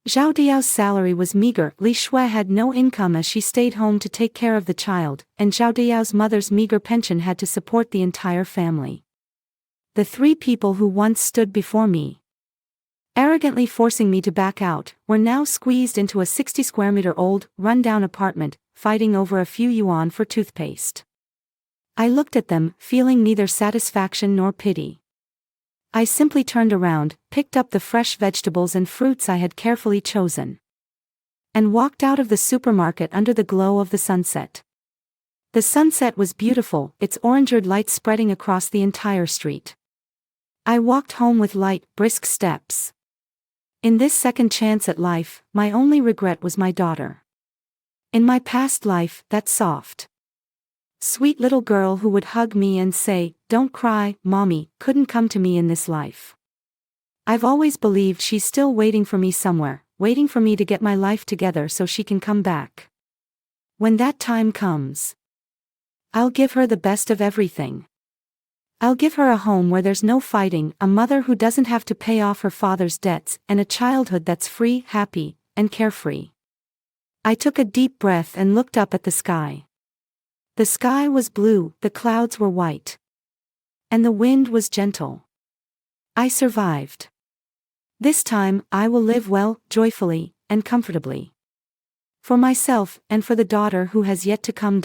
Zhao Diao's salary was meager. Li Shui had no income as she stayed home to take care of the child, and Zhao Diao's mother's meager pension had to support the entire family. The 3 people who once stood before me, arrogantly forcing me to back out, were now squeezed into a 60 square meter old, run-down apartment, fighting over a few yuan for toothpaste. I looked at them, feeling neither satisfaction nor pity. I simply turned around, picked up the fresh vegetables and fruits I had carefully chosen, and walked out of the supermarket under the glow of the sunset. The sunset was beautiful, its orangered light spreading across the entire street. I walked home with light, brisk steps. In this second chance at life, my only regret was my daughter. In my past life, that soft, sweet little girl who would hug me and say, "Don't cry, Mommy," couldn't come to me in this life. I've always believed she's still waiting for me somewhere, waiting for me to get my life together so she can come back. When that time comes, I'll give her the best of everything. I'll give her a home where there's no fighting, a mother who doesn't have to pay off her father's debts, and a childhood that's free, happy, and carefree. I took a deep breath and looked up at the sky. The sky was blue, the clouds were white, and the wind was gentle. I survived. This time, I will live well, joyfully, and comfortably. For myself, and for the daughter who has yet to come.